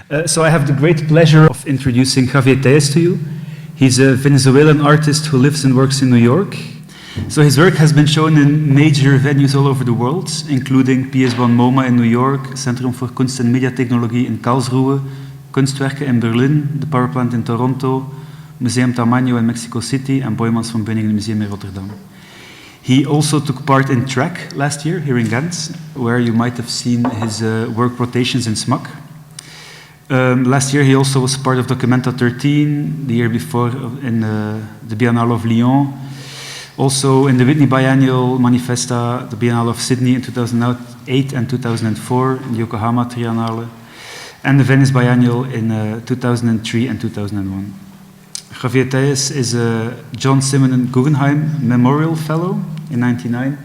So I have the great pleasure of introducing Javier Téllez to you. He's a Venezuelan artist who lives and works in New York. So his work has been shown in major venues all over the world, including PS1 MoMA in New York, Centrum voor Kunst en Mediatechnologie in Karlsruhe, Kunstwerken in Berlin, the Power Plant in Toronto, Museum Tamaño in Mexico City, and Boijmans van Beuningen Museum in Rotterdam. He also took part in Track last year here in Ghent, where you might have seen his work rotations in SMAC. Last year he also was part of Documenta 13, the year before in the Biennale of Lyon, also in the Whitney Biennial Manifesta, the Biennale of Sydney in 2008 and 2004, in the Yokohama Triennale, and the Venice Biennial in 2003 and 2001. Javier Téllez is a John Simenon Guggenheim Memorial Fellow in 1999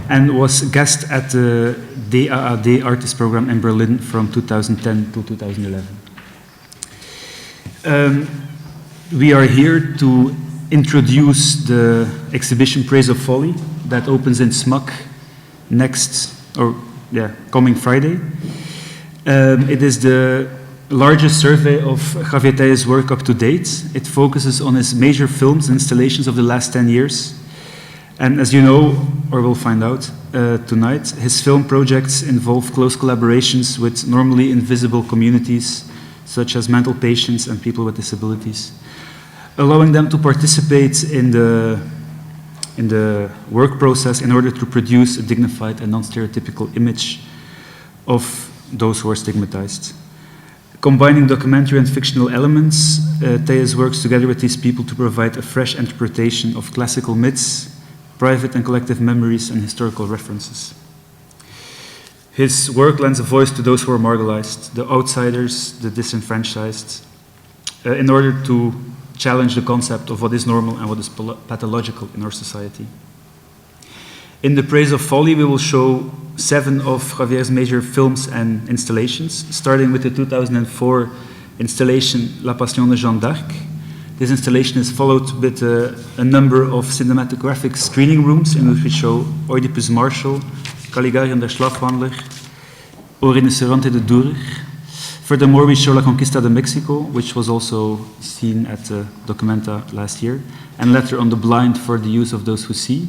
and was guest at the DAAD Artist Program in Berlin from 2010 to 2011. We are here to introduce the exhibition Praise of Folly that opens in SMAC coming Friday. It is the largest survey of Javier Téllez's work up to date. It focuses on his major films and installations of the last 10 years. And as you know, or we'll find out tonight, his film projects involve close collaborations with normally invisible communities, such as mental patients and people with disabilities, allowing them to participate in the work process in order to produce a dignified and non-stereotypical image of those who are stigmatized. Combining documentary and fictional elements, Téllez works together with these people to provide a fresh interpretation of classical myths, private and collective memories, and historical references. His work lends a voice to those who are marginalized, the outsiders, the disenfranchised, in order to challenge the concept of what is normal and what is pathological in our society. In the Praise of Folly, we will show 7 of Javier's major films and installations, starting with the 2004 installation La Passion de Jeanne d'Arc. This installation is followed with a number of cinematographic screening rooms in which we show Oedipus Martial, Caligari and the Schlafwandler, O Rinoceronte de Durer. Furthermore, we show La Conquista de Mexico, which was also seen at Documenta last year, and Letter on the Blind for the Use of Those Who See.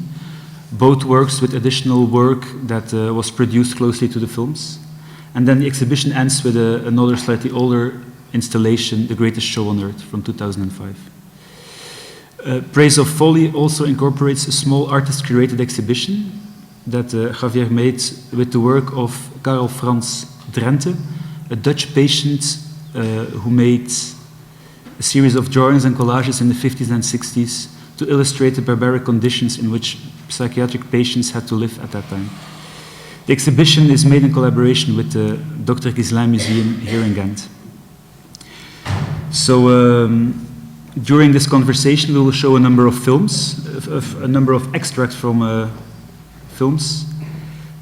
Both works with additional work that was produced closely to the films. And then the exhibition ends with another slightly older installation, The Greatest Show on Earth, from 2005. Praise of Folly also incorporates a small artist-curated exhibition that Javier made with the work of Karel Frans Drenthe, a Dutch patient who made a series of drawings and collages in the 50s and 60s to illustrate the barbaric conditions in which psychiatric patients had to live at that time. The exhibition is made in collaboration with the Dr. Ghislain Museum here in Ghent. So during this conversation we will show a number of films, a number of extracts from films,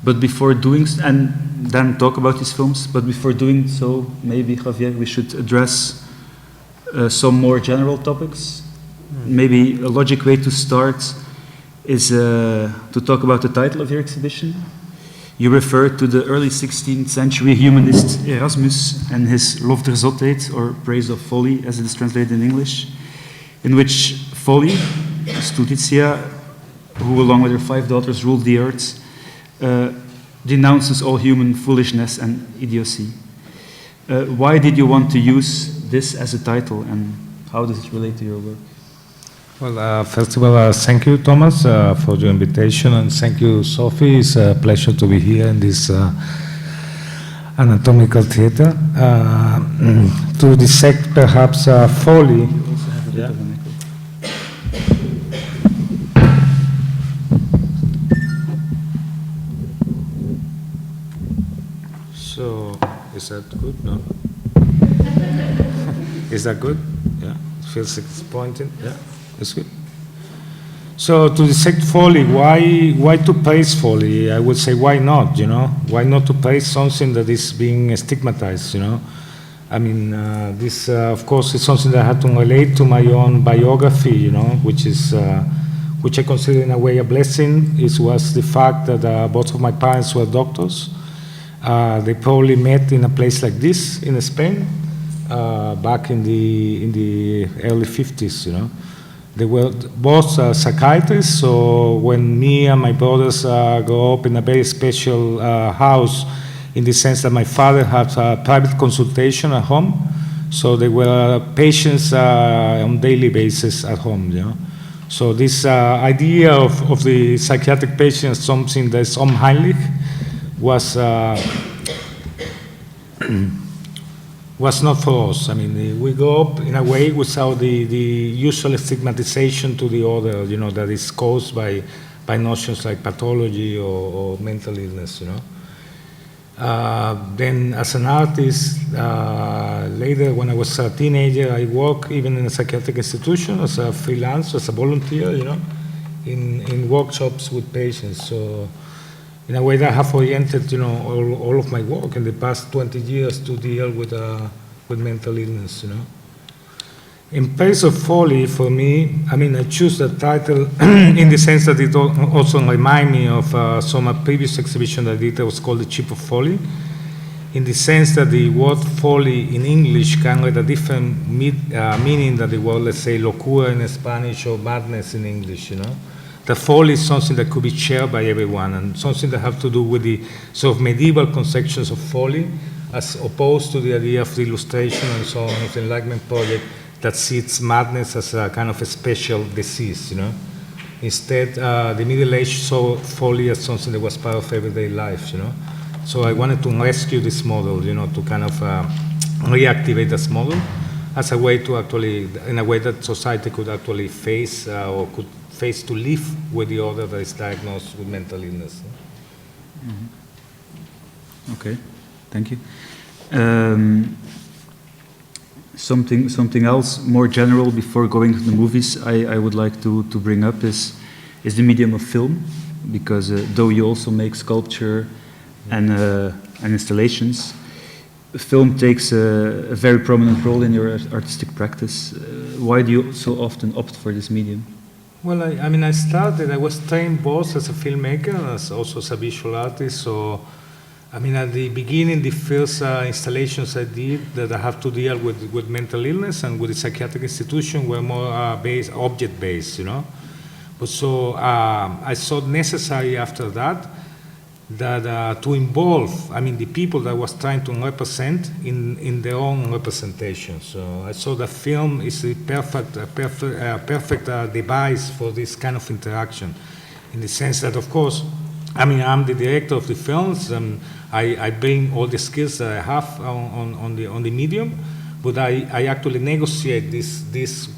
but before doing so, and then talk about these films, but before doing so, maybe Javier, we should address some more general topics. Maybe a logic way to start is to talk about the title of your exhibition. You refer to the early 16th century humanist Erasmus and his Lof der Zotheid, or Praise of Folly, as it is translated in English, in which Folly, Stultitia, who along with her 5 daughters ruled the earth, denounces all human foolishness and idiocy. Why did you want to use this as a title, and how does it relate to your work? Well, first of all, thank you, Thomas, for your invitation, and thank you, Sophie. It's a pleasure to be here in this anatomical theater. To dissect perhaps folly. Yeah. So, is that good? No? Is that good? Yeah, it feels like it's pointing. Yeah. That's good. So to dissect folly, why to praise folly? I would say why not, you know? Why not to praise something that is being stigmatized, you know? I mean, this of course is something that I had to relate to my own biography, you know, which I consider in a way a blessing. It was the fact that both of my parents were doctors, They probably met in a place like this in Spain back in the early 50s, you know. They were both psychiatrists, so when me and my brothers grew up in a very special house, in the sense that my father had a private consultation at home, so they were patients on daily basis at home, you know. So this idea of the psychiatric patient, something that's unheimlich, was not for us. I mean, we go up in a way without the usual stigmatization to the other, you know, that is caused by notions like pathology or mental illness, you know. Then as an artist, later when I was a teenager, I worked even in a psychiatric institution as a freelance, as a volunteer, you know, in workshops with patients. So in a way that I have oriented, you know, all of my work in the past 20 years to deal with mental illness, you know. In place of folly, for me, I mean, I choose the title in the sense that it also reminds me of some previous exhibition I did that was called The Chip of Folly, in the sense that the word folly in English can have a different meaning than the word, let's say, locura in Spanish or madness in English, you know. The folly is something that could be shared by everyone, and something that have to do with the sort of medieval conceptions of folly, as opposed to the idea of the illustration and so on of the Enlightenment project that sees madness as a kind of a special disease, you know. Instead, the Middle Age saw folly as something that was part of everyday life, you know. So I wanted to rescue this model, you know, to kind of reactivate this model as a way to actually, in a way that society could actually face or could face to live with the other that is diagnosed with mental illness. Mm-hmm. Okay, thank you. Something else more general before going to the movies I would like to bring up is the medium of film, because though you also make sculpture and installations, film takes a very prominent role in your artistic practice. Why do you so often opt for this medium? Well, I mean, I was trained both as a filmmaker and also as a visual artist. So, I mean, at the beginning, the first installations I did that I have to deal with mental illness and with the psychiatric institution were more object-based, you know. But so I saw necessary after that to involve, I mean, the people that I was trying to represent in their own representation. So I saw that film is the perfect device for this kind of interaction, in the sense that, of course, I mean, I'm the director of the films, and I bring all the skills that I have on the medium, but I actually negotiate this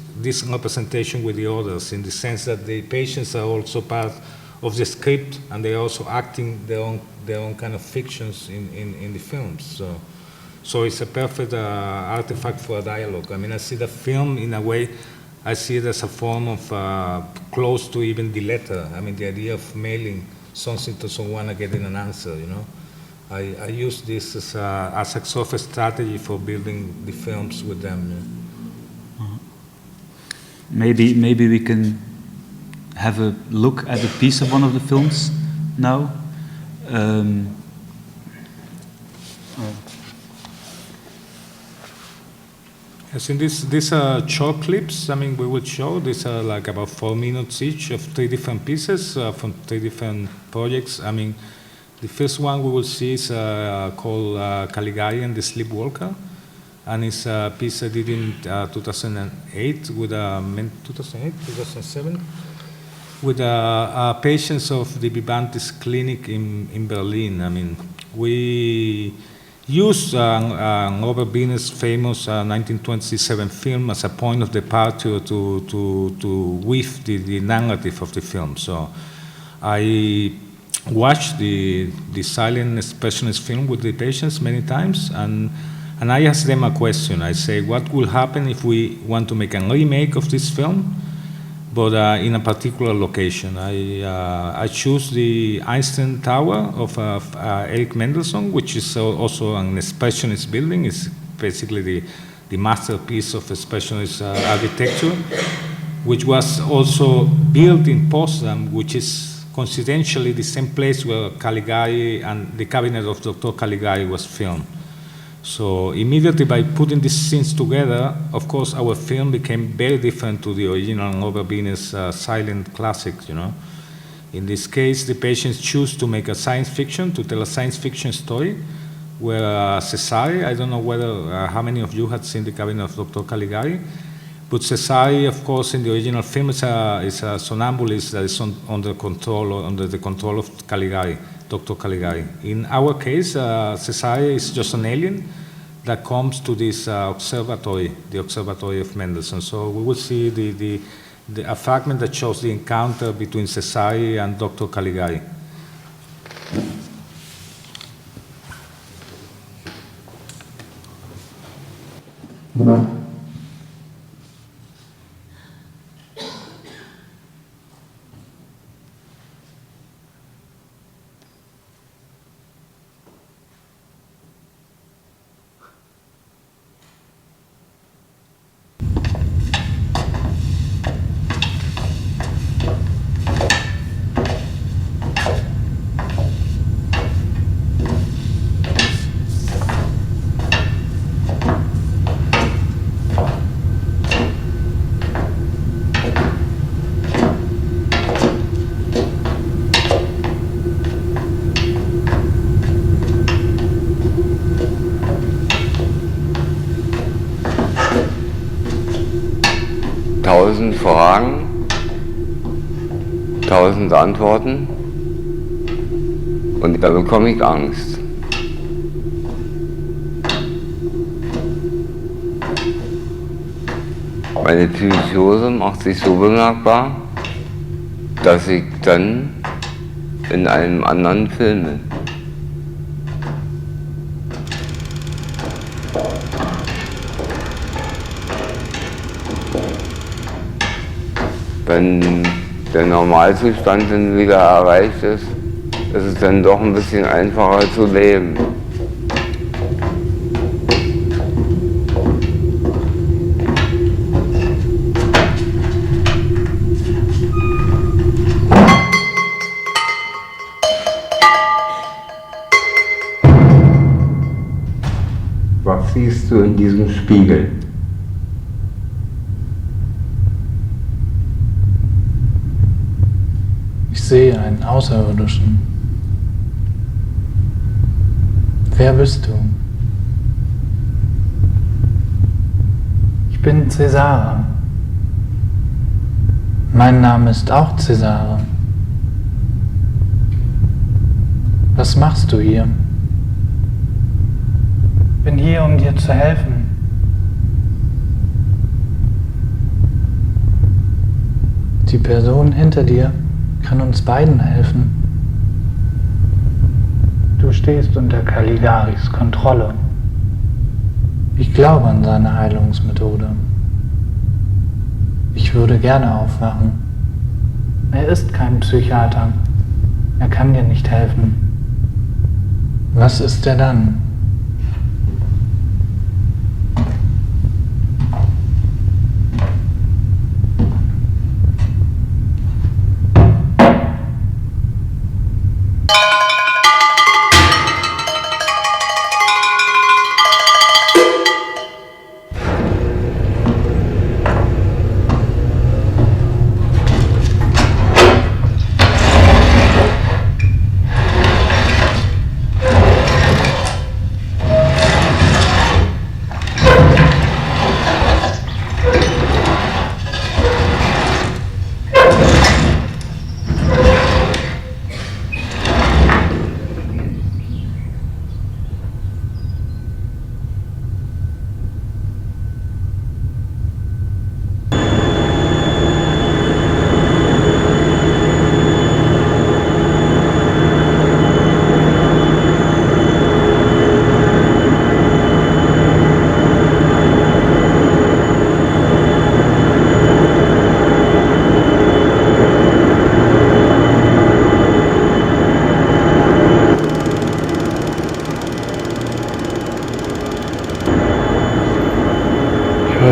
representation with the others, in the sense that the patients are also part of the script, and they're also acting their own kind of fictions in the films. So it's a perfect artifact for a dialogue. I mean, I see the film in a way, I see it as a form of close to even the letter. I mean, the idea of mailing something to someone and getting an answer, you know. I use this as a sort of strategy for building the films with them. Yeah. Maybe we can have a look at a piece of one of the films now. Yes, in these short clips, I mean, we will show, these are like about 4 minutes each of 3 different pieces from 3 different projects. I mean, the first one we will see is called Caligari and the Sleepwalker, and it's a piece I did in 2008 with 2007 with patients of the Vivantes Clinic in Berlin. I mean, we used Robert Wiener's famous 1927 film as a point of departure to weave the narrative of the film. So I watched the silent expressionist film with the patients many times, and I asked them a question. I say, what will happen if we want to make a remake of this film, but in a particular location? I choose the Einstein Tower of Eric Mendelssohn, which is also an expressionist building. It's basically the masterpiece of expressionist architecture, which was also built in Potsdam, which is coincidentally the same place where Caligari and the cabinet of Dr. Caligari was filmed. So immediately by putting these scenes together, of course, our film became very different to the original Norbert Wiener's silent classics, you know. In this case, the patients choose to make a science fiction, to tell a science fiction story, where Cesare, I don't know whether, how many of you had seen the cabinet of Dr. Caligari, but Cesare, of course, in the original film is a somnambulist that is under the control of Caligari, Dr. Caligari. In our case, Cesare is just an alien that comes to this observatory, the observatory of Mendelssohn. So we will see a fragment that shows the encounter between Cesare and Dr. Caligari. Tausend Fragen, 1000 Antworten und da bekomme ich Angst. Meine Psychose macht sich so bemerkbar, dass ich dann in einem anderen Film bin. Wenn der Normalzustand dann wieder erreicht ist es dann doch ein bisschen einfacher zu leben. Was siehst du in diesem Spiegel? Ich sehe einen Außerirdischen. Wer bist du? Ich bin Cesare. Mein Name ist auch Cesare. Was machst du hier? Ich bin hier, um dir zu helfen. Die Person hinter dir kann uns beiden helfen. Du stehst unter Caligaris Kontrolle. Ich glaube an seine Heilungsmethode. Ich würde gerne aufwachen. Er ist kein Psychiater. Er kann dir nicht helfen. Was ist er dann?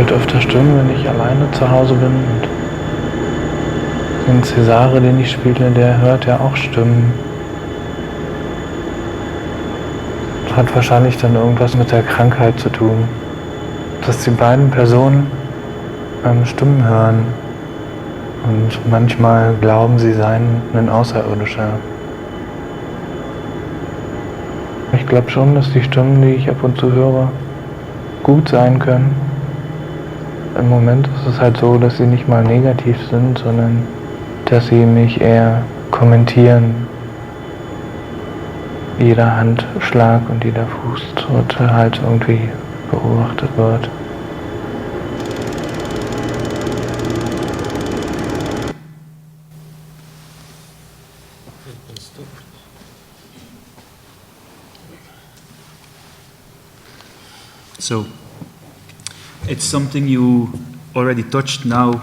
Öfter Stimmen, wenn ich alleine zu Hause bin und Den Cesare, den ich spiele, der hört ja auch Stimmen. Das hat wahrscheinlich dann irgendwas mit der Krankheit zu tun. Dass die beiden Personen Stimmen hören und manchmal glauben, sie seien ein Außerirdischer. Ich glaube schon, dass die Stimmen, die ich ab und zu höre, gut sein können. Im Moment ist es halt so, dass sie nicht mal negativ sind, sondern dass sie mich eher kommentieren. Jeder Handschlag und jeder Fußtritt halt irgendwie beobachtet wird. So, it's something you already touched now,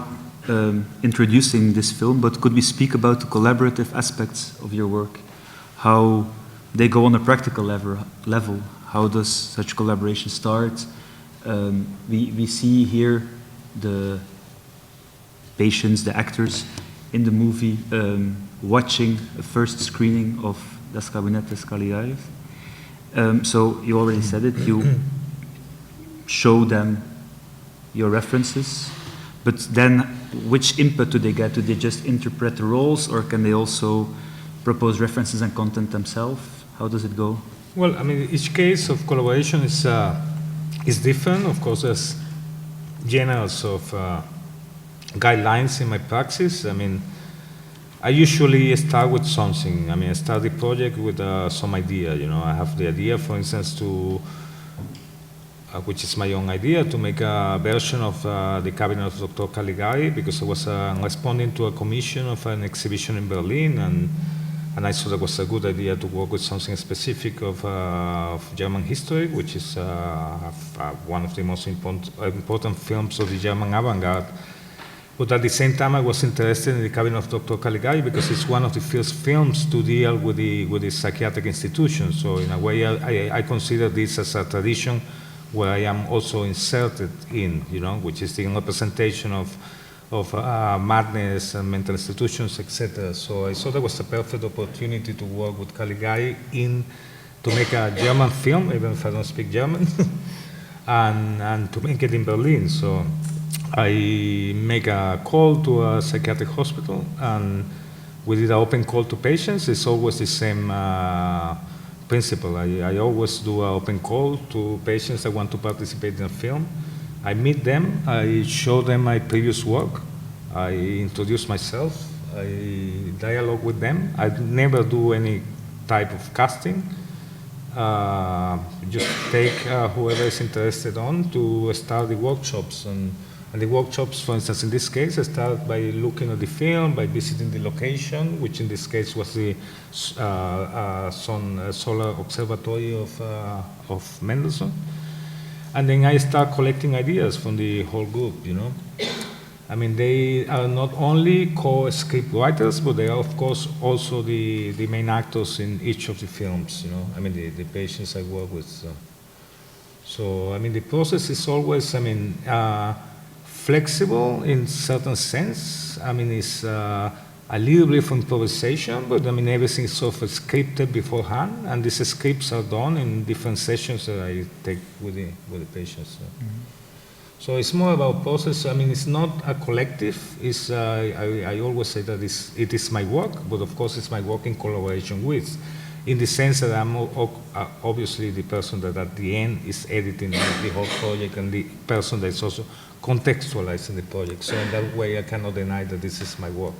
introducing this film, but could we speak about the collaborative aspects of your work? How they go on a practical level? How does such collaboration start? We see here the patients, the actors in the movie watching a first screening of Das Kabinett des Caligari. So you already said it, you show them your references, but then which input do they get? Do they just interpret the roles, or can they also propose references and content themselves? How does it go? Well, I mean, each case of collaboration is different. Of course, there's general sort of guidelines in my practice. I mean, I usually start with something. I mean, I start the project with some idea. You know, I have the idea, for instance, to which is my own idea, to make a version of the Cabinet of Dr. Caligari, because I was responding to a commission of an exhibition in Berlin, and I thought it was a good idea to work with something specific of German history, which is one of the most important films of the German avant-garde. But at the same time, I was interested in the Cabinet of Dr. Caligari because it's one of the first films to deal with the psychiatric institution. So in a way, I consider this as a tradition where I am also inserted in, you know, which is the representation of madness and mental institutions, etc. So I thought that was a perfect opportunity to work with Caligari to make a German film, even if I don't speak German, and to make it in Berlin. So I make a call to a psychiatric hospital, and we did an open call to patients. It's always the same principle. I always do an open call to patients that want to participate in a film. I meet them, I show them my previous work, I introduce myself, I dialogue with them. I never do any type of casting. Just take whoever is interested on to start the workshops. And the workshops, for instance, in this case, I start by looking at the film, by visiting the location, which in this case was the solar observatory of Mendelssohn. And then I start collecting ideas from the whole group, you know. I mean, they are not only co-script writers, but they are, of course, also the main actors in each of the films, you know. I mean, the patients I work with. So, I mean, the process is always, I mean, flexible in certain sense. I mean, it's a little bit of improvisation, but I mean, everything is sort of scripted beforehand, and these scripts are done in different sessions that I take with the patients. So it's more about process. I mean, it's not a collective. It's I always say that it is my work, but of course it's my work in collaboration with, in the sense that I'm obviously the person that at the end is editing the whole project, and the person that's also contextualizing the project. So in that way, I cannot deny that this is my work.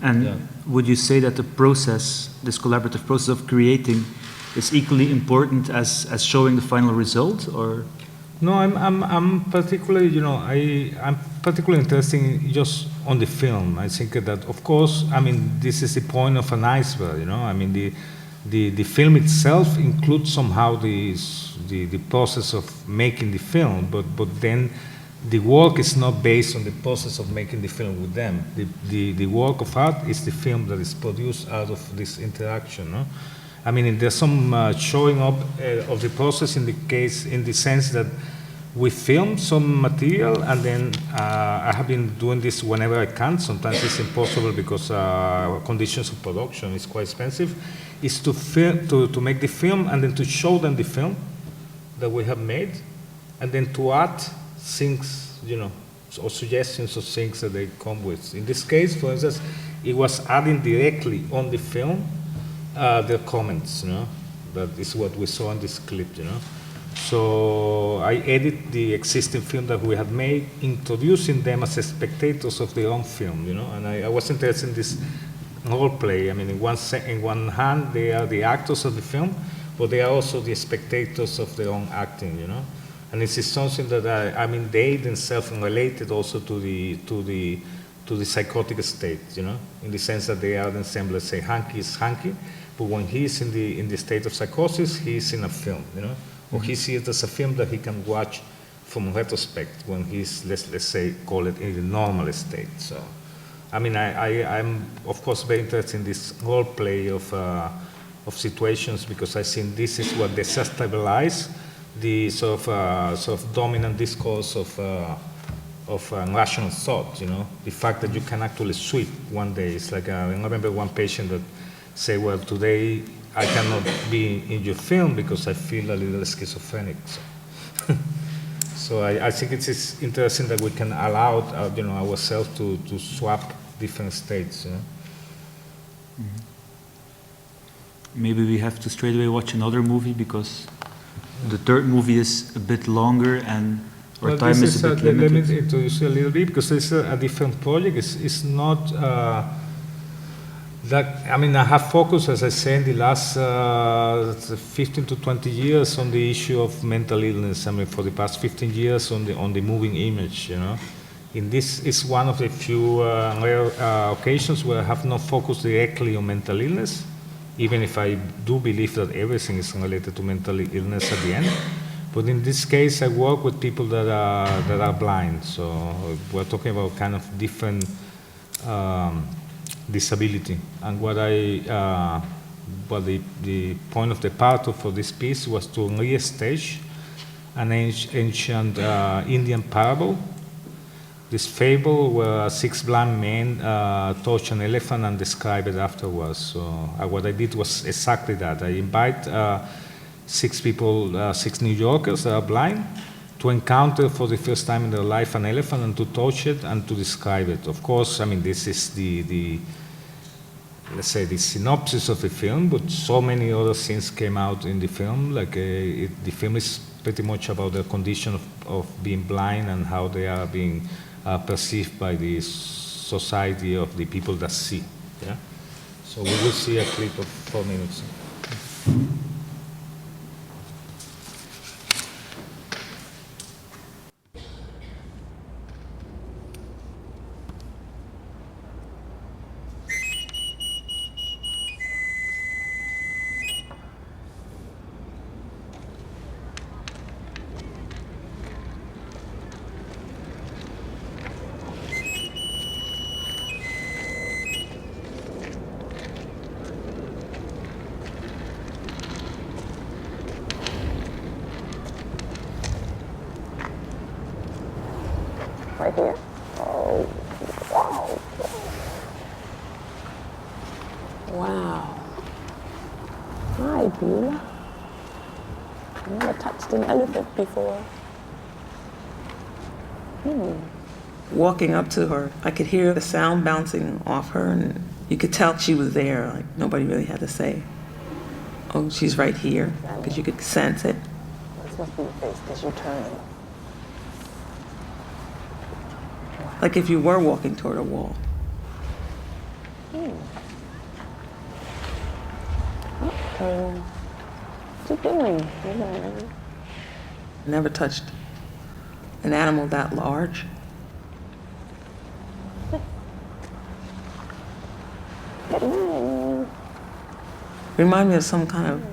And would you say that the process, this collaborative process of creating, is equally important as showing the final result, or? No, I'm particularly, you know, I'm particularly interested just on the film. I think that, of course, I mean, this is the point of an iceberg, you know. I mean, the film itself includes somehow the process of making the film, but then the work is not based on the process of making the film with them. The work of art is the film that is produced out of this interaction. No? I mean, there's some showing up of the process in the sense that we film some material, and then I have been doing this whenever I can. Sometimes it's impossible because conditions of production is quite expensive. Is to film, to make the film, and then to show them the film that we have made, and then to add things, you know, or suggestions of things that they come with. In this case, for instance, it was adding directly on the film their comments, you know. That is what we saw in this clip, you know. So I edit the existing film that we had made, introducing them as spectators of their own film, you know. And I was interested in this role play. I mean, in one hand, they are the actors of the film, but they are also the spectators of their own acting, you know. And this is something that I mean, they themselves related also to the psychotic state, you know, in the sense that they are themselves, let's say, Hanky is Hanky, but when he is in the state of psychosis, he is in a film, you know, or he sees it as a film that he can watch from retrospect when he's, let's say, call it in the normal state. So, I mean, I'm of course very interested in this role play of situations, because I think this is what destabilize the sort of dominant discourse of rational thought, you know, the fact that you can actually switch one day. It's like, I remember one patient that said, well, today I cannot be in your film because I feel a little schizophrenic. So I think it is interesting that we can allow, you know, ourselves to swap different states, you know. Maybe we have to straight away watch another movie, because the third movie is a bit longer and our time is a bit limited. Let me introduce you a little bit, because it's a different project. It's not that, I mean, I have focused, as I say, in the last 15 to 20 years on the issue of mental illness. I mean, for the past 15 years on the moving image, you know. In this is one of the few rare occasions where I have not focused directly on mental illness, even if I do believe that everything is related to mental illness at the end. But in this case, I work with people that are blind. So we're talking about kind of different disability. And what the point of departure for this piece was to re-stage an ancient Indian parable. This fable where 6 blind men touch an elephant and describe it afterwards. So what I did was exactly that. I invite 6 people, 6 New Yorkers that are blind, to encounter for the first time in their life an elephant and to touch it and to describe it. Of course, I mean, this is the let's say, the synopsis of the film, but so many other things came out in the film. Like the film is pretty much about the condition of being blind and how they are being perceived by the society of the people that see. Yeah? So we will see a clip of 4 minutes. Right here. Oh, wow. Wow. Hi, Beulah. I've never touched an elephant before. Walking up to her, I could hear the sound bouncing off her, and you could tell she was there, like nobody really had to say, oh, she's right here, because you could sense it. This must be your face, because you're turning. Like if you were walking toward a wall. Oh, turn. What you doing? Never touched an animal that large. Remind me of some kind of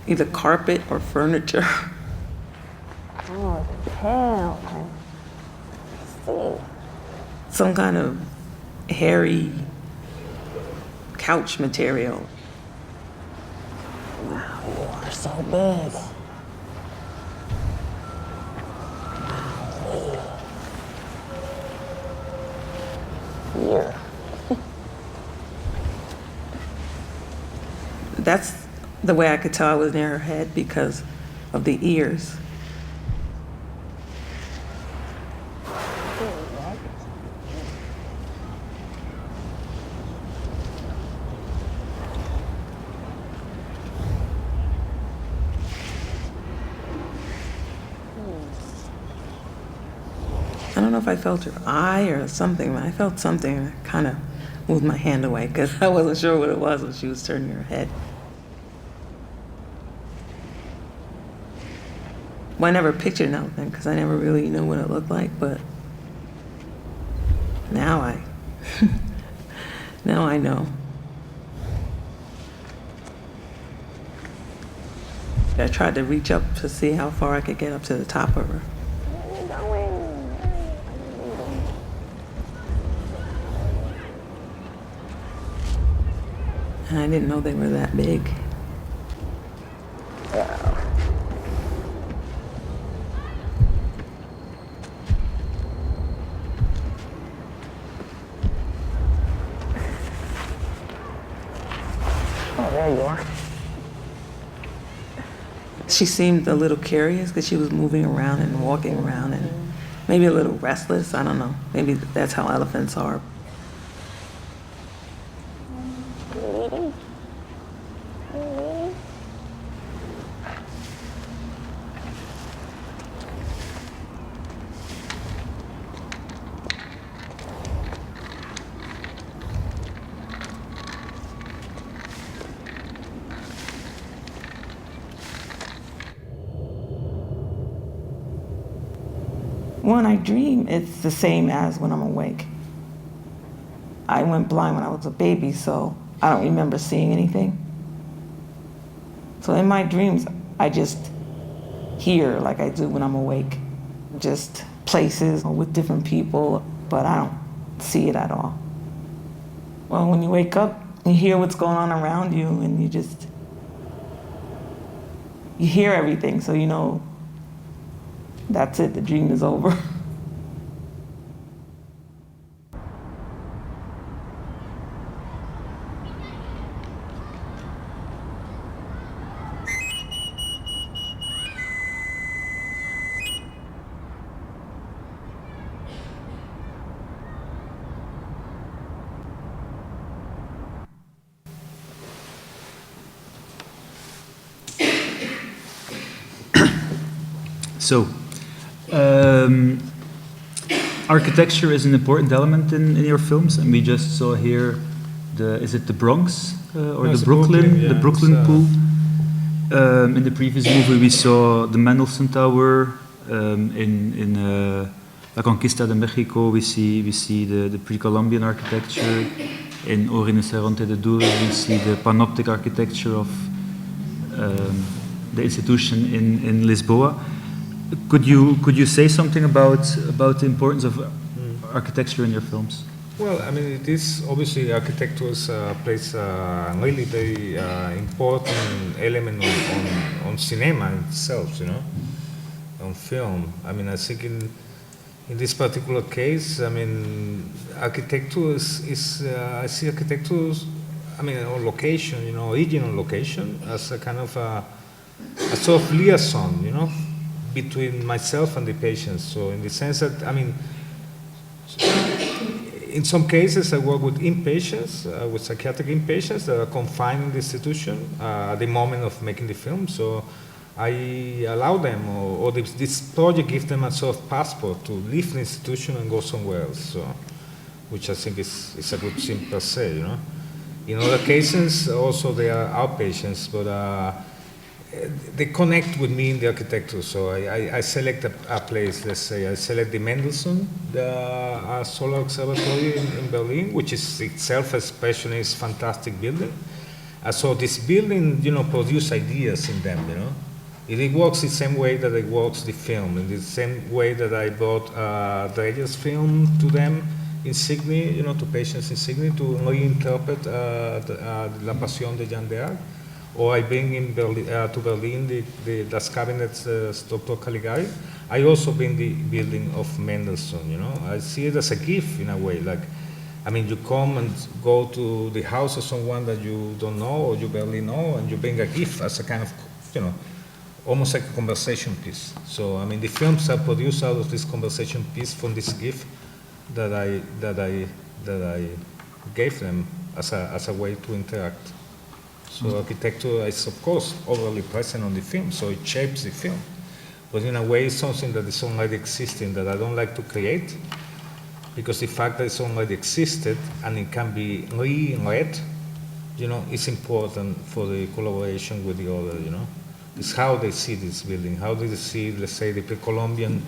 either carpet or furniture. Oh, hell. I see. Some kind of hairy couch material. Wow, you are so big. that's the way I could tell I was near her head because of the ears. I don't know if I felt her eye or something, but I felt something. I kind of moved my hand away because I wasn't sure what it was when she was turning her head. Well, I never pictured an elephant because I never really knew what it looked like, but now now I know. I tried to reach up to see how far I could get up to the top of her. And I didn't know they were that big. Oh, there you are. She seemed a little curious because she was moving around and walking around and maybe a little restless. I don't know. Maybe that's how elephants are. When I dream, it's the same as when I'm awake. I went blind when I was a baby, so I don't remember seeing anything. So in my dreams, I just hear like I do when I'm awake. Just places with different people, but I don't see it at all. Well, when you wake up, you hear what's going on around you, and you hear everything, so you know that's it, the dream is over. So, architecture is an important element in your films, and we just saw here is it the Bronx or No, the it's Brooklyn, yeah, the Brooklyn it's, pool. In the previous movie, we saw the Mendelssohn Tower. In La Conquista de Mexico, we see the pre-Columbian architecture. In O Rinoceronte de Douro, we see the panoptic architecture of the institution in Lisboa. Could you say something about the importance of architecture in your films? Well, I mean, it is obviously architecture plays a really very important element on cinema itself, you know, on film. I mean, I think in this particular case, I mean, architecture is I see architecture, I mean, or location, you know, original location as a kind of a sort of liaison, you know, between myself and the patient. So in the sense that, I mean, in some cases I work with inpatients, with psychiatric inpatients that are confined in the institution at the moment of making the film. So I allow them, or this project gives them a sort of passport to leave the institution and go somewhere else. So, which I think is a good thing per se, you know. In other cases, also they are outpatients, but they connect with me in the architecture. So I select a place, let's say, I select the Mendelssohn, the Solar Observatory in Berlin, which is itself a specialist, fantastic building. So this building, you know, produce ideas in them, you know. It works the same way that it works the film, in the same way that I brought Drejer's film to them in Sydney, you know, to patients in Sydney to reinterpret La Pasión de Jeanne d'Arc. Or I bring in to Berlin Das Kabinett Dr. Caligari. I also bring the building of Mendelssohn, you know. I see it as a gift in a way, like I mean, you come and go to the house of someone that you don't know or you barely know, and you bring a gift as a kind of, you know, almost like a conversation piece. So, I mean, the films are produced out of this conversation piece from this gift that I gave them as a way to interact. So architecture is, of course, overly present on the film, so it shapes the film. But in a way, it's something that is already existing that I don't like to create, because the fact that it's already existed and it can be read, you know, is important for the collaboration with the other, you know. It's how they see this building, how do they see, let's say, the pre-Columbian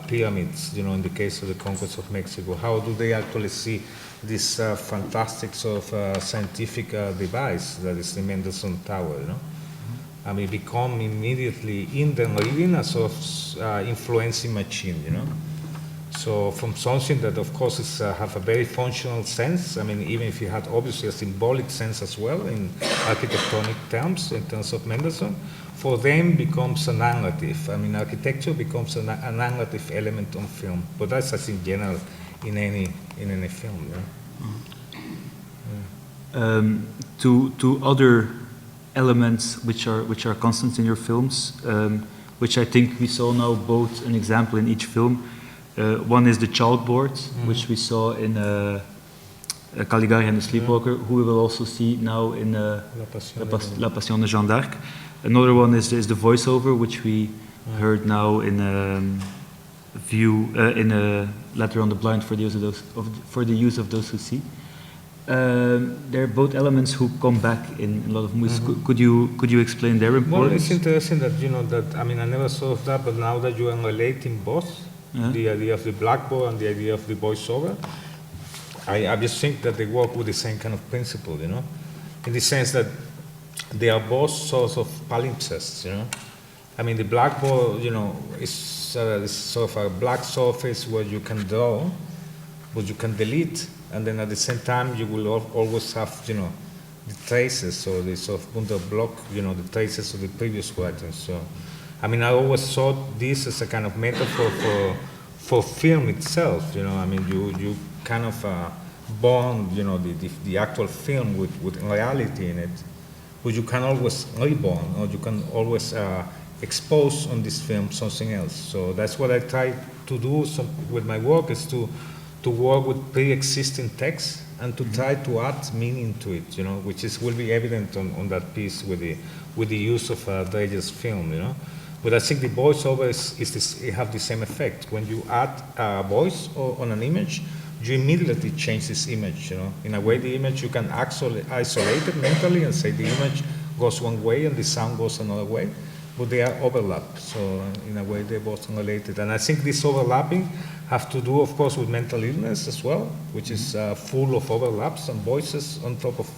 pyramids, you know, in the case of the conquest of Mexico. How do they actually see this fantastic sort of scientific device that is the Mendelssohn Tower, you know? I mean, become immediately in the living a sort of influencing machine, you know? So from something that, of course, is have a very functional sense, I mean, even if it had obviously a symbolic sense as well in architectonic terms, in terms of Mendelssohn, for them becomes a narrative. I mean, architecture becomes a narrative element on film, but that's as in general in any film. Yeah? To other elements which are constant in your films, which I think we saw now both an example in each film. One is the chalkboard, which we saw in Caligari and the Sleepwalker, who we will also see now in La Passion de Jeanne d'Arc. Another one is the voiceover, which we heard now in in a Letter on the Blind for the use of those who see. They're both elements who come back in a lot of movies. Could you explain their importance? Well, it's interesting that, you know, that, I mean, I never thought of that, but now that you are relating both, the idea of the blackboard and the idea of the voiceover, I just think that they work with the same kind of principle, you know, in the sense that they are both sorts of palimpsests, you know. I mean, the blackboard, you know, is sort of a black surface where you can draw, but you can delete, and then at the same time you will always have, you know, the traces, or the sort of Wunderblock, you know, the traces of the previous writers. So, I mean, I always thought this as a kind of metaphor for film itself, you know. I mean, you kind of bond, you know, the actual film with reality in it, but you can always reborn, or you can always expose on this film something else. So that's what I try to do with my work, is to work with pre-existing text and to try to add meaning to it, you know, which will be evident on that piece with the use of Téllez film, you know. But I think the voiceover it have the same effect. When you add a voice on an image, you immediately change this image, you know. In a way, the image, you can actually isolate it mentally and say the image goes one way and the sound goes another way, but they are overlapped. So in a way, they're both related. And I think this overlapping have to do, of course, with mental illness as well, which is full of overlaps and voices on top of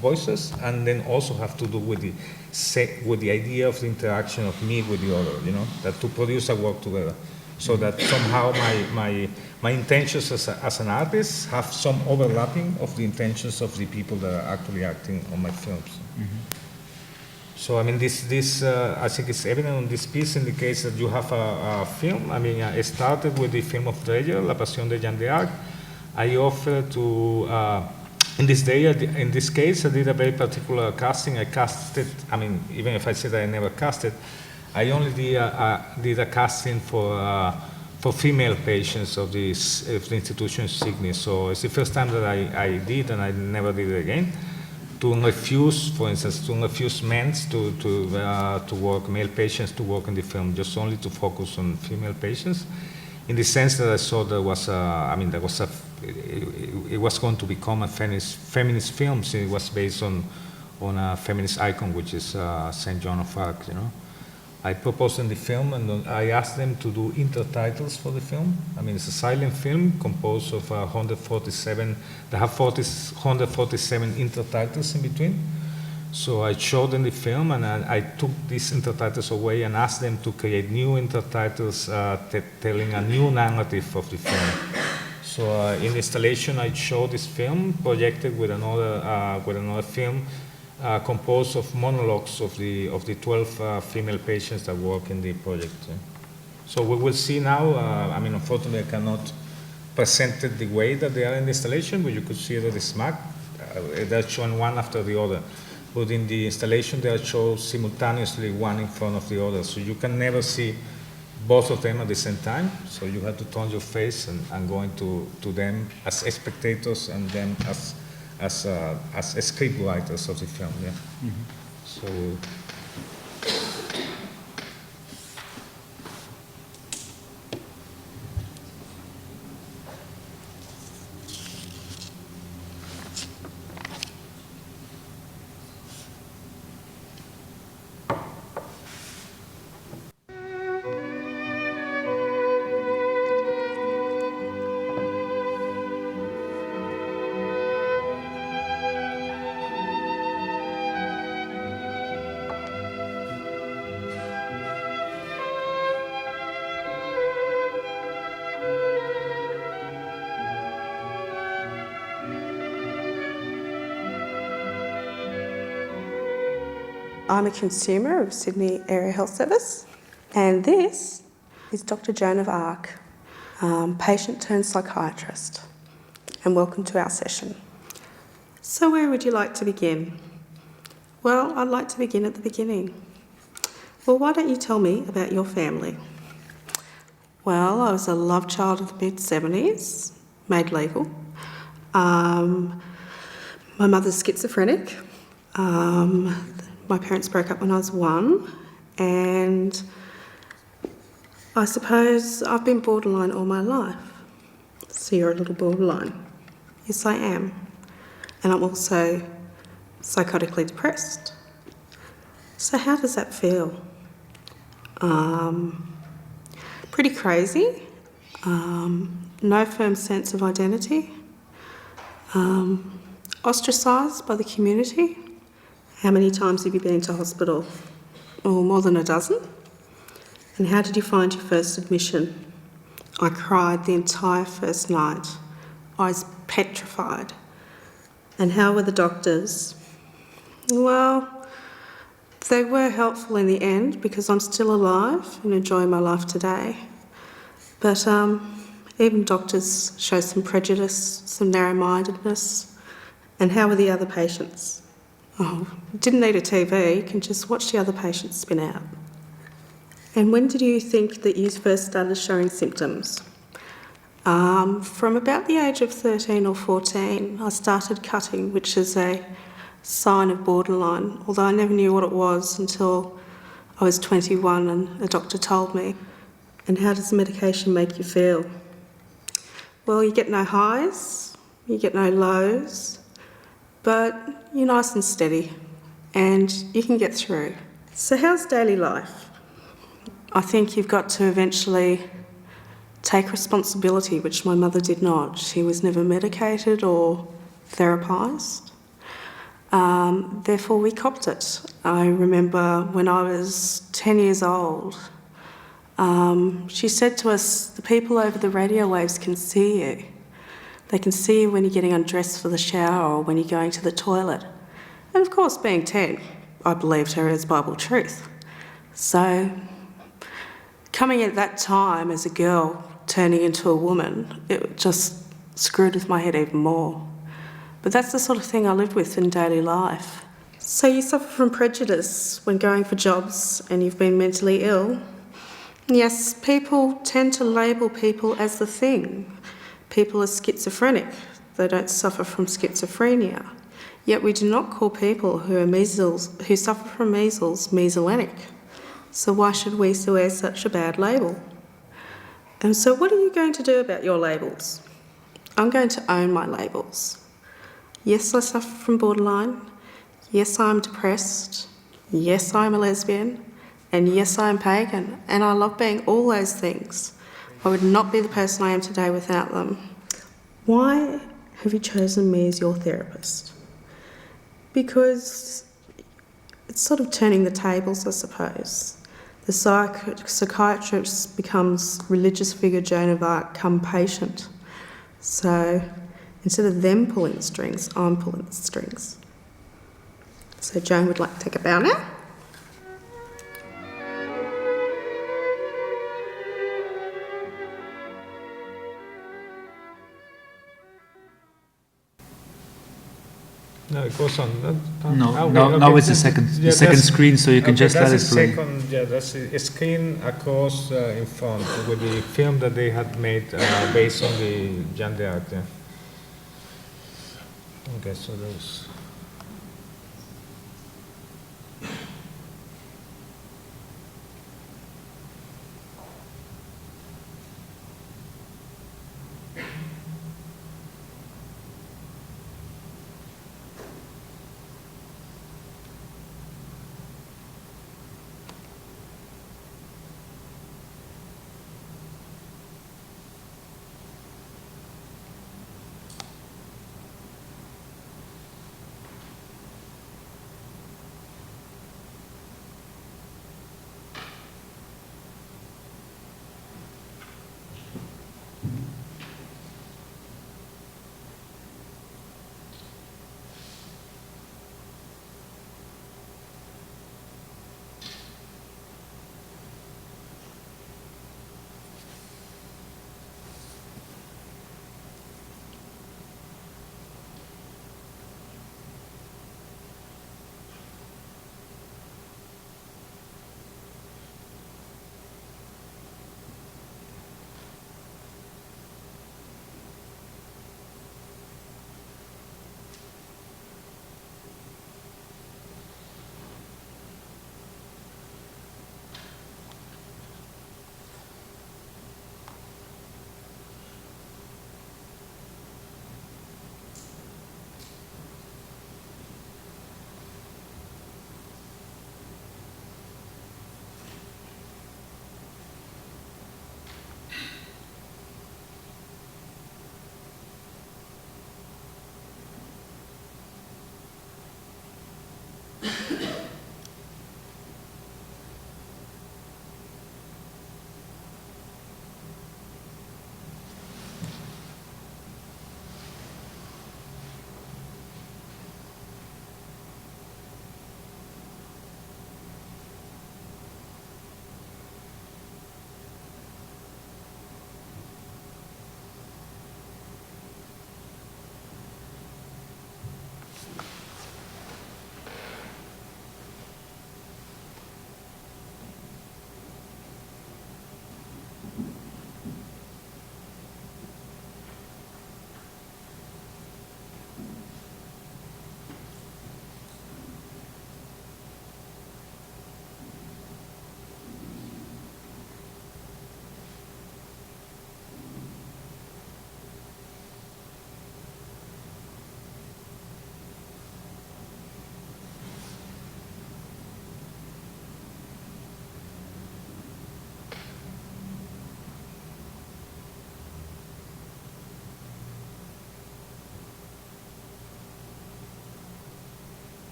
voices, and then also have to do with the idea of the interaction of me with the other, you know, that to produce a work together. So that somehow my intentions as an artist have some overlapping of the intentions of the people that are actually acting on my films. So I mean, this I think it's evident on this piece in the case that you have a film. I mean, it started with the film of Téllez, La Passion de Jeanne d'Arc. I offered to, in this case, I did a very particular casting. I casted, I mean, even if I said I never casted, I only did a casting for female patients of the institution Signy. So it's the first time that I did, and I never did it again. To refuse, for instance, men to work, male patients to work in the film, just only to focus on female patients, in the sense that I saw there was it was going to become a feminist film, so it was based on a feminist icon, which is Saint Joan of Arc, you know. I proposed in the film, and I asked them to do intertitles for the film. I mean, it's a silent film composed of 147, they have 147 intertitles in between. So I showed them the film, and I took these intertitles away and asked them to create new intertitles telling a new narrative of the film. So in the installation, I showed this film projected with another film composed of monologues of the 12 female patients that work in the project. So we will see now. I mean, unfortunately, I cannot presented the way that they are in the installation, but you could see that it's marked. They're shown one after the other. But in the installation, they are shown simultaneously, one in front of the other. So you can never see both of them at the same time. So you have to turn your face and go into them as spectators and them as script writers of the film. Yeah. So. I'm a consumer of Sydney Area Health Service, and this is Dr. Joan of Arc, patient turned psychiatrist, and welcome to our session. So where would you like to begin? Well, I'd like to begin at the beginning. Well, why don't you tell me about your family? Well, I was a love child of the mid-70s, made legal. My mother's schizophrenic. My parents broke up when I was 1, and I suppose I've been borderline all my life. So you're a little borderline. Yes, I am. And I'm also psychotically depressed. So how does that feel? Pretty crazy. No firm sense of identity. Ostracised by the community. How many times have you been to hospital? Oh, more than a dozen. And how did you find your first admission? I cried the entire first night. I was petrified. And how were the doctors? Well, they were helpful in the end because I'm still alive and enjoying my life today. But even doctors show some prejudice, some narrow-mindedness. And how were the other patients? Oh, didn't need a TV, you can just watch the other patients spin out. And when did you think that you first started showing symptoms? From about the age of 13 or 14, I started cutting, which is a sign of borderline, although I never knew what it was until I was 21 and a doctor told me. And how does the medication make you feel? Well, you get no highs, you get no lows, but you're nice and steady and you can get through. So how's daily life? I think you've got to eventually take responsibility, which my mother did not. She was never medicated or therapised. Therefore, we copped it. I remember when I was 10 years old, she said to us, the people over the radio waves can see you. They can see you when you're getting undressed for the shower or when you're going to the toilet. And of course, being 10, I believed her as Bible truth. So, coming at that time as a girl, turning into a woman, it just screwed with my head even more. But that's the sort of thing I lived with in daily life. So you suffer from prejudice when going for jobs and you've been mentally ill. Yes, people tend to label people as the thing. People are schizophrenic. They don't suffer from schizophrenia. Yet we do not call people who suffer from measles, mesolenic. So why should we wear such a bad label? And so what are you going to do about your labels? I'm going to own my labels. Yes, I suffer from borderline. Yes, I'm depressed. Yes, I'm a lesbian. And yes, I'm pagan. And I love being all those things. I would not be the person I am today without them. Why have you chosen me as your therapist? Because it's sort of turning the tables, I suppose. The psychiatrist becomes religious figure Joan of Arc, come patient. So instead of them pulling the strings, I'm pulling the strings. So Joan would like to take a bow now. No, it goes on. No, okay, now okay. it's the second that's- screen, so you can just let it that's the play. second, yeah, that's a screen across in front with the film that they had made based on the Jeanne d'Arc. Yeah. Okay, so those.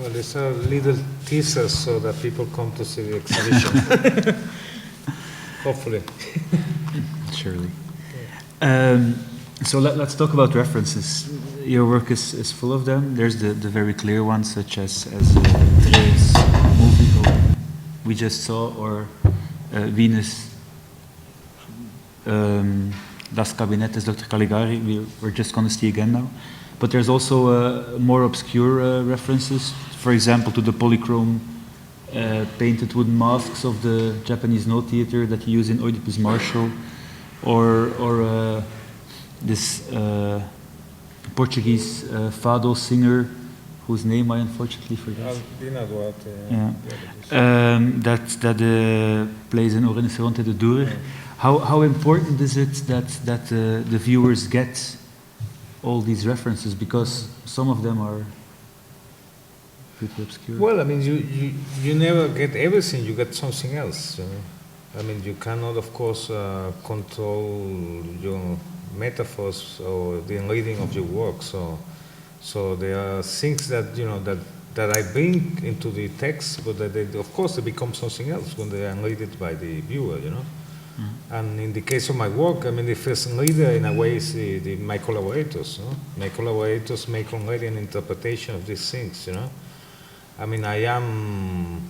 Well, these are little teasers so that people come to see the exhibition. Hopefully. Surely. So let's talk about references. Your work is full of them. There's the very clear ones, such as Téllez movie we just saw, or Venus, Das Kabinett is Dr. Caligari, we're just going to see again now. But there's also more obscure references, for example, to the polychrome painted wooden masks of the Japanese No Theater that you use in Oedipus Martial, or this Portuguese fado singer whose name I unfortunately forget. That plays in O Rinoceronte de Dour. How important is it that the viewers get all these references, because some of them are pretty obscure? Well, I mean, you never get everything, you get something else. You know? I mean, you cannot, of course, control your metaphors or the reading of your work. So there are things that, you know, that I bring into the text, but that they, of course, they become something else when they are read by the viewer, you know. Mm-hmm. And in the case of my work, I mean, the first reader in a way is my collaborators. You know? My collaborators make already an interpretation of these things, you know. I mean, I am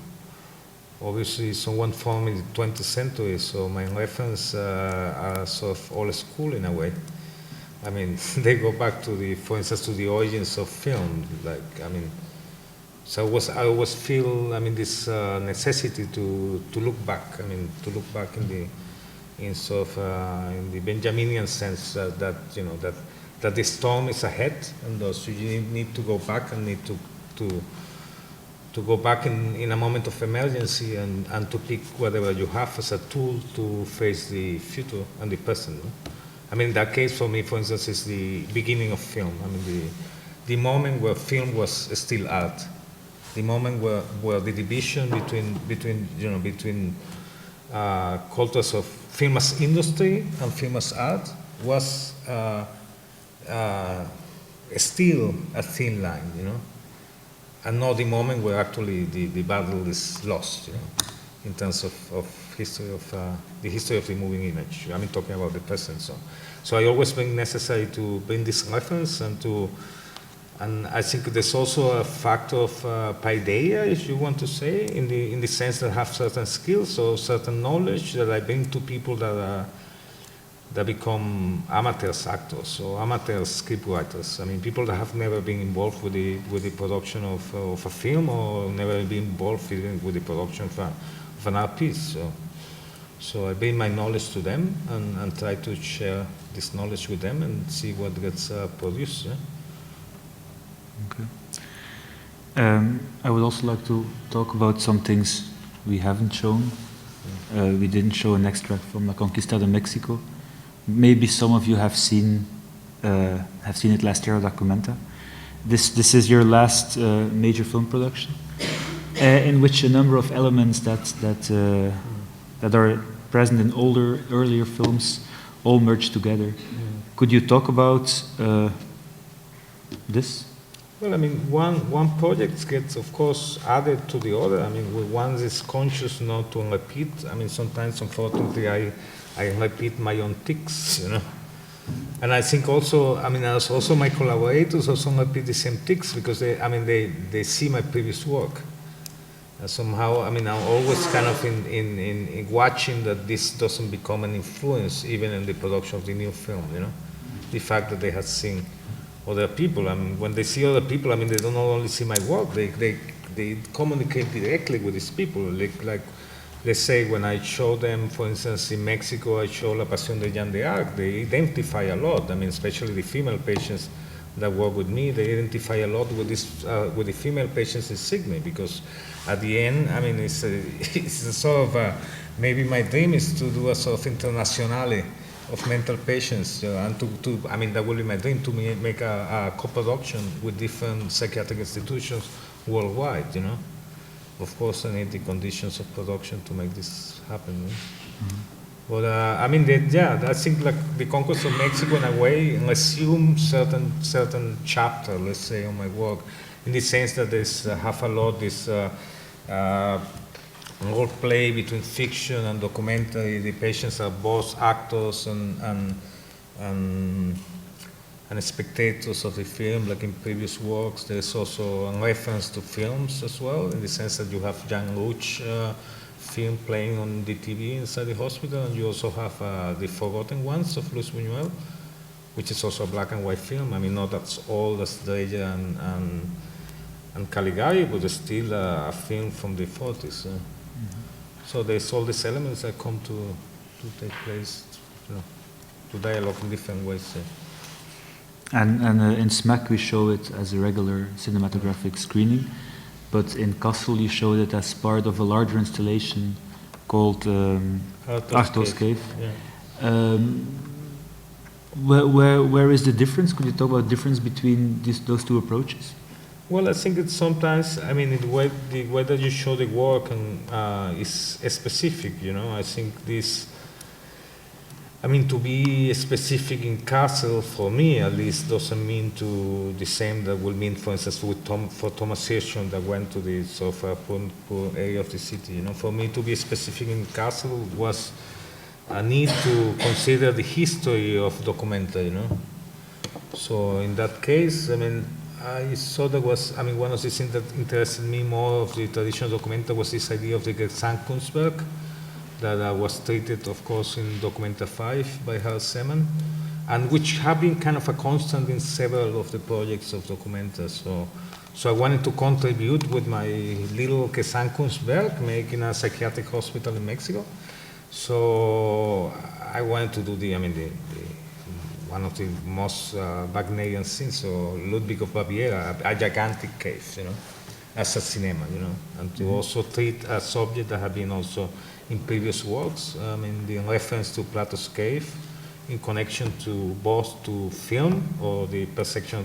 obviously someone from the 20th century, so my references are sort of old school in a way. I mean, they go back to for instance, to the origins of film. Like, I mean, so I always feel, I mean, this necessity to look back. I mean, to look back in sort of in the Benjaminian sense that you know that the storm is ahead, and thus you need to go back and need to go back in a moment of emergency and to pick whatever you have as a tool to face the future and the present. I mean, that case for me, for instance, is the beginning of film. I mean, the moment where film was still art, the moment where the division between cultures of film as industry and film as art was still a thin line, you know. And not the moment where actually the battle is lost, you know, in terms of history of the history of the moving image. I mean, talking about the present. So I always think necessary to bring this reference and I think there's also a factor of paideia, if you want to say, in the sense that have certain skills or certain knowledge that I bring to people that become amateurs actors or amateur scriptwriters. I mean, people that have never been involved with the production of a film or never been involved with the production of an art piece. So I bring my knowledge to them and try to share this knowledge with them and see what gets produced. Yeah? Okay. I would also like to talk about some things we haven't shown. We didn't show an extract from La Conquista de Mexico. Maybe some of you have seen it last year, Documenta. This is your last major film production, in which a number of elements that are present in earlier films all merge together. Could you talk about this? Well, I mean, one project gets, of course, added to the other. I mean, one is conscious not to repeat. I mean, sometimes, unfortunately, I repeat my own tics, you know. And I think also, I mean, also my collaborators also repeat the same tics because they see my previous work. Somehow, I mean, I'm always kind of in watching that this doesn't become an influence even in the production of the new film, you know. The fact that they have seen other people, I mean, when they see other people, I mean, they don't only see my work, they communicate directly with these people. Like let's say when I show them, for instance, in Mexico, I show La Pasión de Jeanne d'Arc, they identify a lot. I mean, especially the female patients that work with me, they identify a lot with with the female patients in Sydney, because at the end, I mean, it's a sort of, maybe my dream is to do a sort of internationale of mental patients, and I mean, that will be my dream, to make a co-production with different psychiatric institutions worldwide, you know. Of course, I need the conditions of production to make this happen. Mm-hmm. But I mean, I think like the conquest of Mexico in a way assumes certain chapter, let's say, on my work, in the sense that there's have a lot this role play between fiction and documentary. The patients are both actors and spectators of the film, like in previous works. There's also a reference to films as well, in the sense that you have Jean Rouch film playing on the TV inside the hospital, and you also have The Forgotten Ones of Luis Buñuel, which is also a black and white film. I mean, not as old as Dreja and Caligari, but it's still a film from the 40s. So there's all these elements that come to take place, to dialogue in different ways. And in SMAC we show it as a regular cinematographic screening, but in Kassel you showed it as part of a larger installation called Arthur's Cave. Yeah. Where is the difference? Could you talk about the difference between those two approaches? Well, I think it's sometimes, I mean, the way that you show the work is specific, I think this, I mean, to be specific in Kassel, for me at least, doesn't mean to the same that will mean, for instance, for Thomas Hirschhorn that went to the sort of poor area of the city. For me to be specific in Kassel was a need to consider the history of documentary, So in that case, I mean, I saw there was, I mean, one of the things that interested me more of the traditional documentary was this idea of the Gesamtkunstwerk that was treated, of course, in Documenta 5 by Harald Seemann, and which have been kind of a constant in several of the projects of Documenta. So I wanted to contribute with my little Gesamtkunstwerk, making a psychiatric hospital in Mexico. So I wanted to do one of the most Wagnerian scenes, so Ludwig of Baviera, a gigantic cave, as a cinema, and to also treat a subject that had been also in previous works, the reference to Plato's cave, in connection to both to film or the perception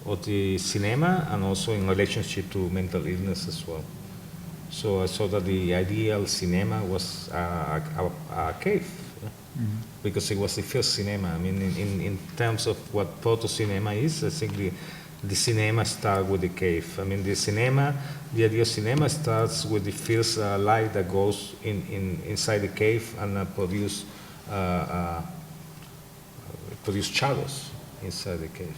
of the cinema, and also in relationship to mental illness as well. So I saw that the ideal cinema was a cave. Because it was the first cinema. I mean, in terms of what proto-cinema is, I think the cinema starts with the cave. I mean, the idea of cinema starts with the first light that goes inside the cave and produce shadows inside the cave.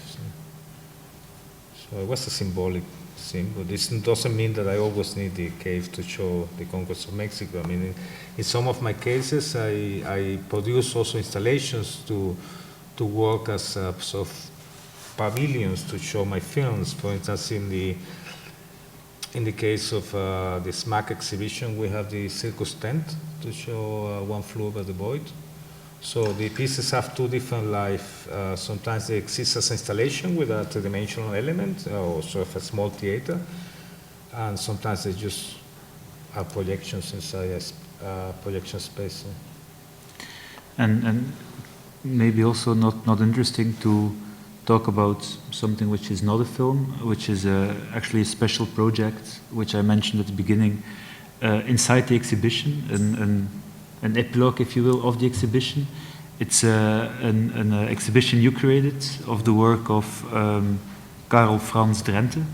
So it was a symbolic thing, but this doesn't mean that I always need the cave to show the conquest of Mexico. I mean, in some of my cases, I produce also installations to work as sort of pavilions to show my films. For instance, in the case of the SMAC exhibition, we have the circus tent to show One Flew Over the Void. So the pieces have two different life. Sometimes they exist as installation with a three-dimensional element, or sort of a small theater, and sometimes they just are projections inside a projection space. And maybe also not interesting to talk about something which is not a film, which is actually a special project, which I mentioned at the beginning, inside the exhibition, an epilogue, if you will, of the exhibition. It's an exhibition you created of the work of Karel Frans Drenthe.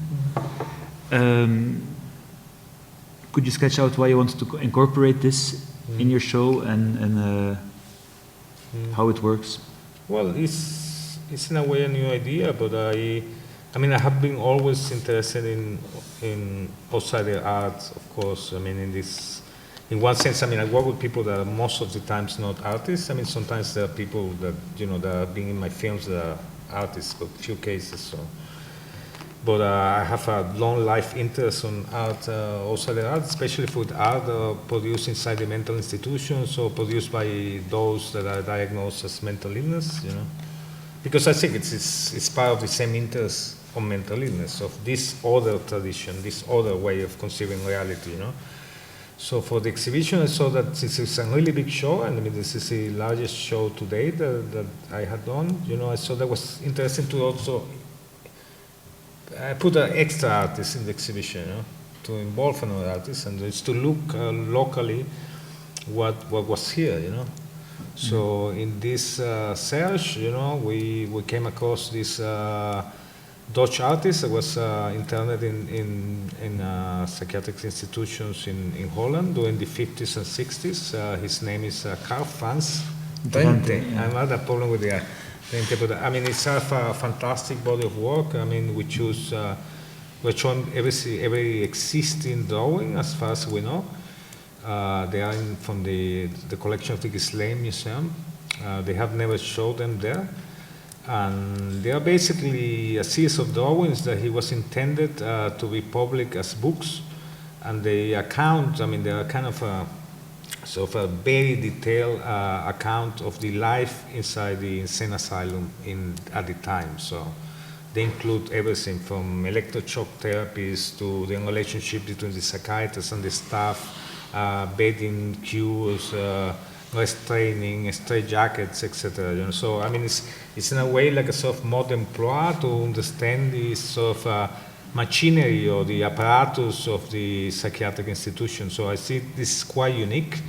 Could you sketch out why you wanted to incorporate this in your show and how it works? Well, it's in a way a new idea, but I I have been always interested in outsider art, of course. In one sense, I work with people that are most of the times not artists. Sometimes there are people that, that are being in my films that are artists, but few cases. So. But I have a long life interest on art, outsider art, especially for art produced inside the mental institutions or produced by those that are diagnosed as mental illness, Because I think it's part of the same interest on mental illness, of this other tradition, this other way of conceiving reality, So for the exhibition, I saw that this is a really big show, and this is the largest show to date that I had done. I saw that was interesting to also put an extra artist in the exhibition, to involve another artist, and it's to look locally what was here, you know. So in this search, you know, we came across this Dutch artist that was interned in psychiatric institutions in Holland during the 50s and 60s. His name is Karl Franz Drenthe. Yeah. I had a problem with the Drenthe, but I mean, it's a fantastic body of work. I mean, we choose, we're shown every existing drawing as far as we know. They are from the collection of the KASKlezing Museum. They have never showed them there. And they are basically a series of drawings that he was intended to be public as books. And the account, I mean, they are kind of a sort of a very detailed account of the life inside the insane asylum at the time. So they include everything from electroshock therapies to the relationship between the psychiatrist and the staff, bedding queues, restraining, straitjackets, etc. You know, so I mean, it's in a way like a sort of modern plot to understand the sort of machinery or the apparatus of the psychiatric institution. So I see this is quite unique.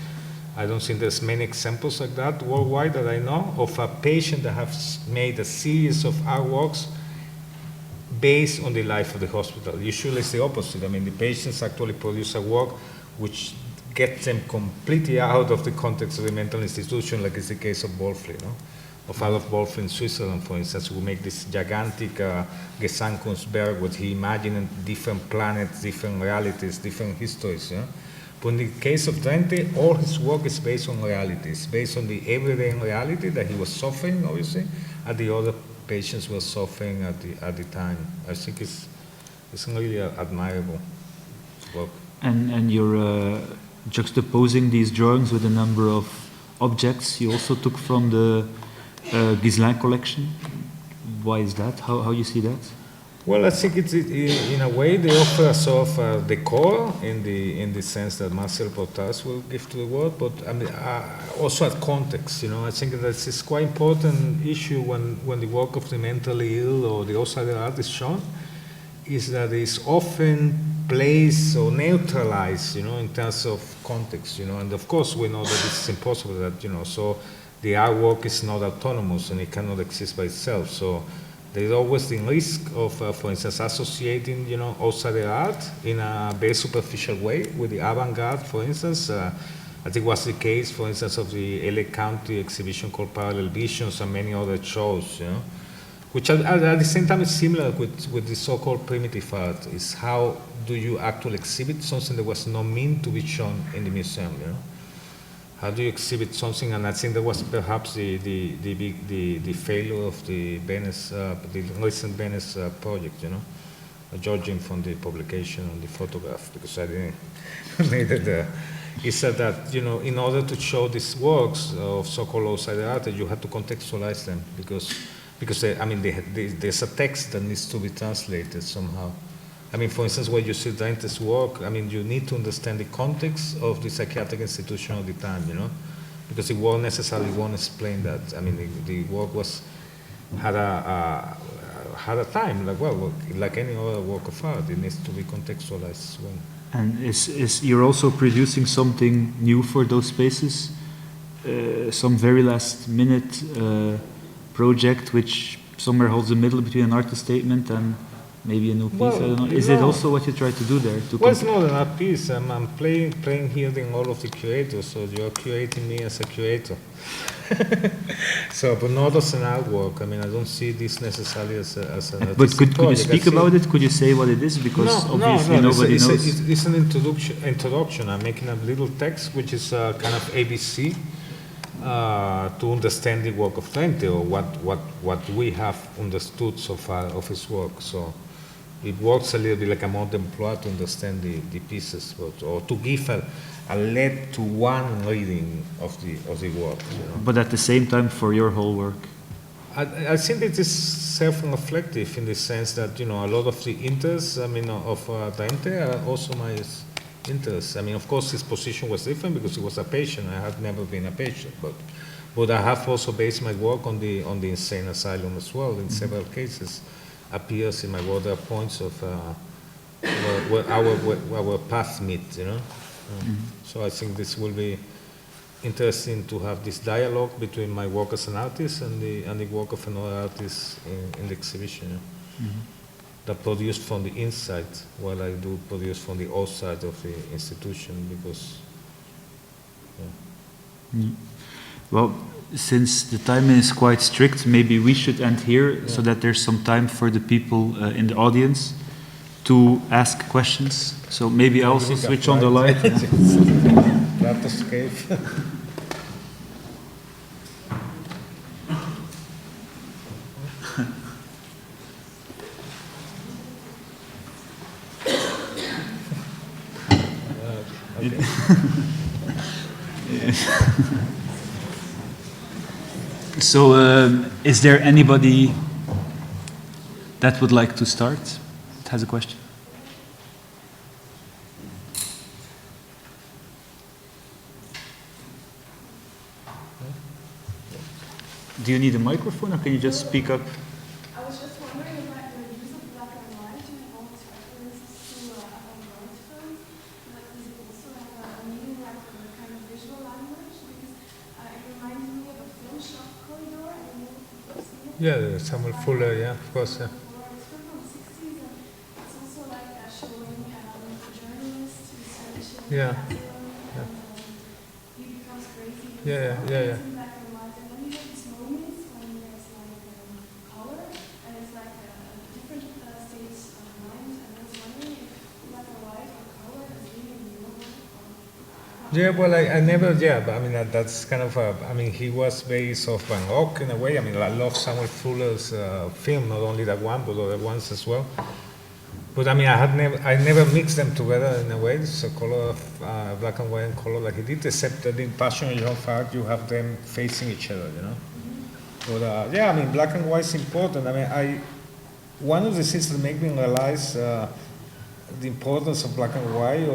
I don't think there's many examples like that worldwide that I know of a patient that has made a series of artworks based on the life of the hospital. Usually it's the opposite. I mean, the patients actually produce a work which gets them completely out of the context of the mental institution, like it's the case of Wolfli, no? Of Adolf Wolfli in Switzerland, for instance, who make this gigantic Gesamtkunstwerk, where he imagined different planets, different realities, different histories. Yeah? But in the case of Drenthe, all his work is based on realities, based on the everyday reality that he was suffering, obviously, and the other patients were suffering at the time. I think it's really admirable work. And you're juxtaposing these drawings with a number of objects you also took from the KASKlezing collection. Why is that? How you see that? Well, I think it's in a way they offer a sort of decor in the sense that Marcel Portas will give to the world, but I mean also at context. You know, I think that it's quite important issue when the work of the mentally ill or the outsider art is shown, is that it's often placed or neutralized, you know, in terms of context, you know, and of course we know that it's impossible that, you know, so the artwork is not autonomous and it cannot exist by itself. So there's always the risk of, for instance, associating, you know, outsider art in a very superficial way with the avant-garde, for instance. I think it was the case, for instance, of the LA County exhibition called Parallel Visions and many other shows, you know, which at the same time is similar with the so-called primitive art, is how do you actually exhibit something that was not meant to be shown in the museum, you know? How do you exhibit something? And I think that was perhaps the failure of the Venice, the recent Venice project, you know, judging from the publication on the photograph, because I didn't read it. He said that, you know, in order to show these works of so-called outsider art, you have to contextualize them, because I mean, there's a text that needs to be translated somehow. I mean, for instance, when you see Drenthe's work, I mean, you need to understand the context of the psychiatric institution at the time, you know, because the work necessarily won't explain that. I mean, the work had a time, like any other work of art, it needs to be contextualized as well. And is you're also producing something new for those spaces? Some very last minute project which somewhere holds the middle between an artist statement and maybe a new piece? Well, I don't know. Is it also what you try to do there? Well, it's not an art piece. I'm playing here in all of the curators, so you're curating me as a curator. So, but not as an artwork. I mean, I don't see this necessarily as an artistic But could you project. speak about it? Could you say what it is? Because obviously nobody knows. It's an introduction. I'm making a little text, which is kind of ABC, to understand the work of Drenthe, or what we have understood so far of his work. So it works a little bit like a modern plot to understand the pieces, or to give a lead to one reading of the work. You know? But at the same time, for your whole work. I think it is self-reflective in the sense that, you know, a lot of the interests, I mean, of Drenthe are also my interests. I mean, of course, his position was different because he was a patient. I had never been a patient, but I have also based my work on the insane asylum as well. In several cases, appears in my work. There are points of where our paths meet. You know, so I think this will be interesting to have this dialogue between my work as an artist and the work of another artist in the exhibition. That produced from the inside, while I do produce from the outside of the institution, because. Well, since the time is quite strict, maybe we should end here so that there's some time for the people in the audience to ask questions. So maybe I also switch on the light. That escape. So, is there anybody that would like to start? That has a question? Do you need a microphone, or can you just speak up? I was just wondering about your use of black and white and all its references to avant-garde films. But does it also have a meaning like a kind of visual language? Because it reminds me of a film shop corridor. I don't know if you've seen it. Yeah, Samuel Fuller, yeah, of course, yeah. It's from the 60s, and it's also like showing journalists researching Yeah. asylum, and he becomes crazy. Yeah. It's in black and white, and then you have these moments when there's like color, and it's like different states of mind. And I was wondering if black and white or color is really in your work. Yeah, well, I never, yeah, but I mean, that's kind of I mean, he was based off Van Gogh in a way. I mean, I love Samuel Fuller's film, not only that one, but other ones as well. But I mean, I never mixed them together in a way. So color, black and white and color like he did, except that in Passion of Art, you have them facing each other, you know. But yeah, I mean, black and white is important. I mean, one of the things that make me realize the importance of black and white,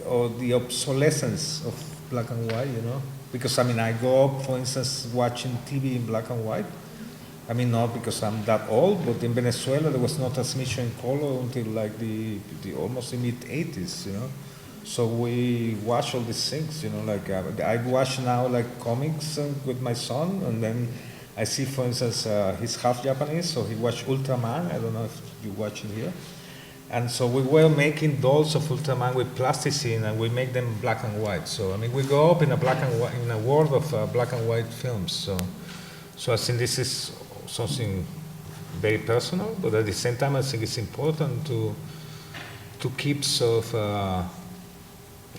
or the obsolescence of black and white, you know. Because I mean, I grew up, for instance, watching TV in black and white. I mean, not because I'm that old, but in Venezuela there was no transmission in color until like the almost the mid 80s, you know. So we watch all these things, you know. Like I watch now like comics with my son, and then I see, for instance, he's half Japanese, so he watched Ultraman. I don't know if you watch it here. And so we were making dolls of Ultraman with plasticine, and we make them black and white. So I mean, we grow up in a black and white, in a world of black and white films. So I think this is something very personal, but at the same time, I think it's important to keep sort of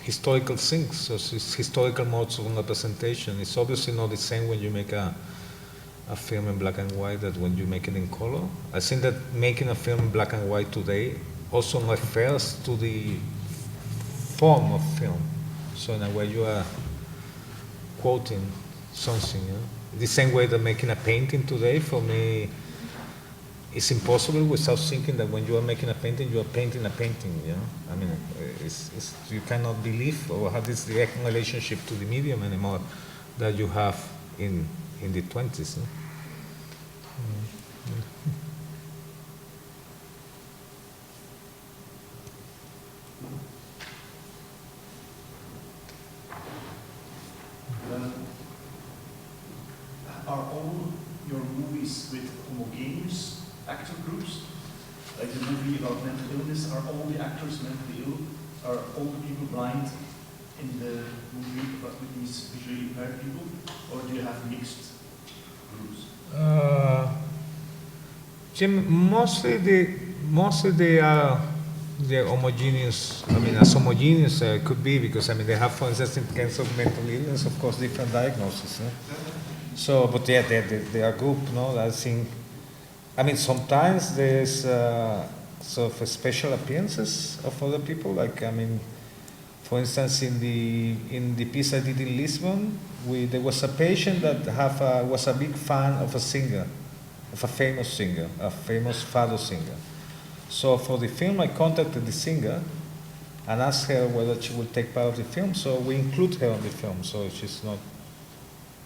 historical things, so it's historical modes of representation. It's obviously not the same when you make a film in black and white that when you make it in color. I think that making a film in black and white today also refers to the form of film. So in a way, you are quoting something, you know? The same way that making a painting today, for me, is impossible without thinking that when you are making a painting, you are painting a painting, you know? I mean, you cannot believe or have this direct relationship to the medium anymore that you have in the 20s. No? Are all your movies with homogeneous actor groups? Like the movie about mental illness, are all the actors mentally ill? Are all the people blind in the movie about with these visually impaired people? Or do you have mixed groups? Jim, mostly they are they're homogeneous. I mean, as homogeneous it could be, because I mean they have, for instance, in case of mental illness, of course, different diagnoses. No? So, but yeah, they are group. No, I think. I mean, sometimes there's sort of special appearances of other people. Like, I mean, for instance, in the piece I did in Lisbon, there was a patient that was a big fan of a singer, of a famous singer, a famous fado singer. So for the film, I contacted the singer and asked her whether she would take part of the film. So we include her in the film. So she's not.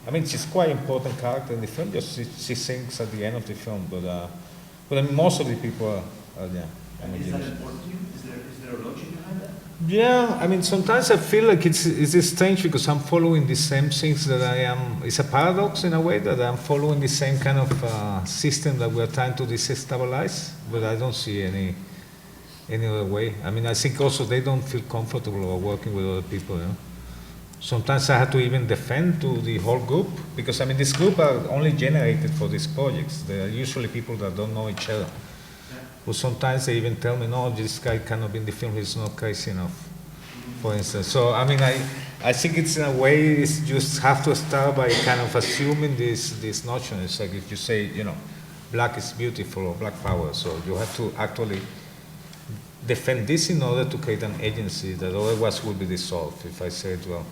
I mean, she's quite an important character in the film. Just she sings at the end of the film. But I mean, most of the people are yeah. And is that important to you? Is there a logic behind that? Yeah, I mean, sometimes I feel like it's strange because I'm following the same things that I am. It's a paradox in a way that I'm following the same kind of system that we're trying to destabilize, but I don't see any other way. I mean, I think also they don't feel comfortable working with other people, you know. Sometimes I have to even defend to the whole group because, I mean, this group are only generated for these projects. They are usually people that don't know each other. But sometimes they even tell me, no, this guy cannot be in the film, he's not crazy enough, for instance. So, I mean, I think it's in a way, it's just have to start by kind of assuming this notion. It's like if you say, you know, black is beautiful or black power, so you have to actually defend this in order to create an agency that otherwise will be dissolved, if I say it well.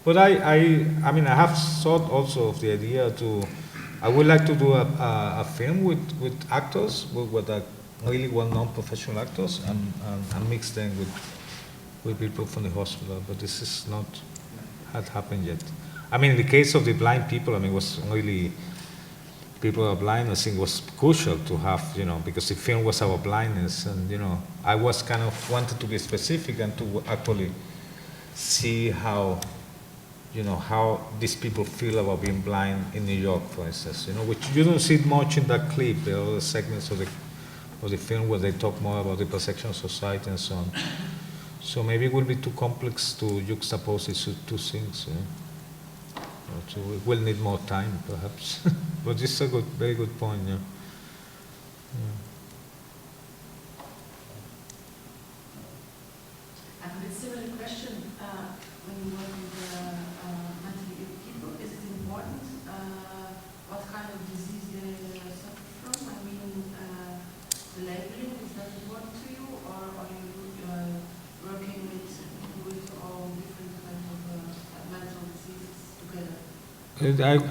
But I mean, I have thought also of the idea I would like to do a film with actors, with really well-known professional actors, and mix them with people from the hospital. But this is not had happened yet. I mean, in the case of the blind people, I mean, it was really people who are blind. I think it was crucial to have, you know, because the film was our blindness, and you know, I was kind of wanted to be specific and to actually see how, you know, how these people feel about being blind in New York, for instance, you know, which you don't see much in that clip. There are other segments of the film where they talk more about the perception of society and so on. So maybe it will be too complex to juxtapose these two things. You know? So we will need more time, perhaps. But this is a very good point. Yeah. I have a bit similar question. When you work with mentally ill people, is it important what kind of disease they suffer from? I mean, the labeling, is that important to you, or are you working with all different kinds of mental diseases together?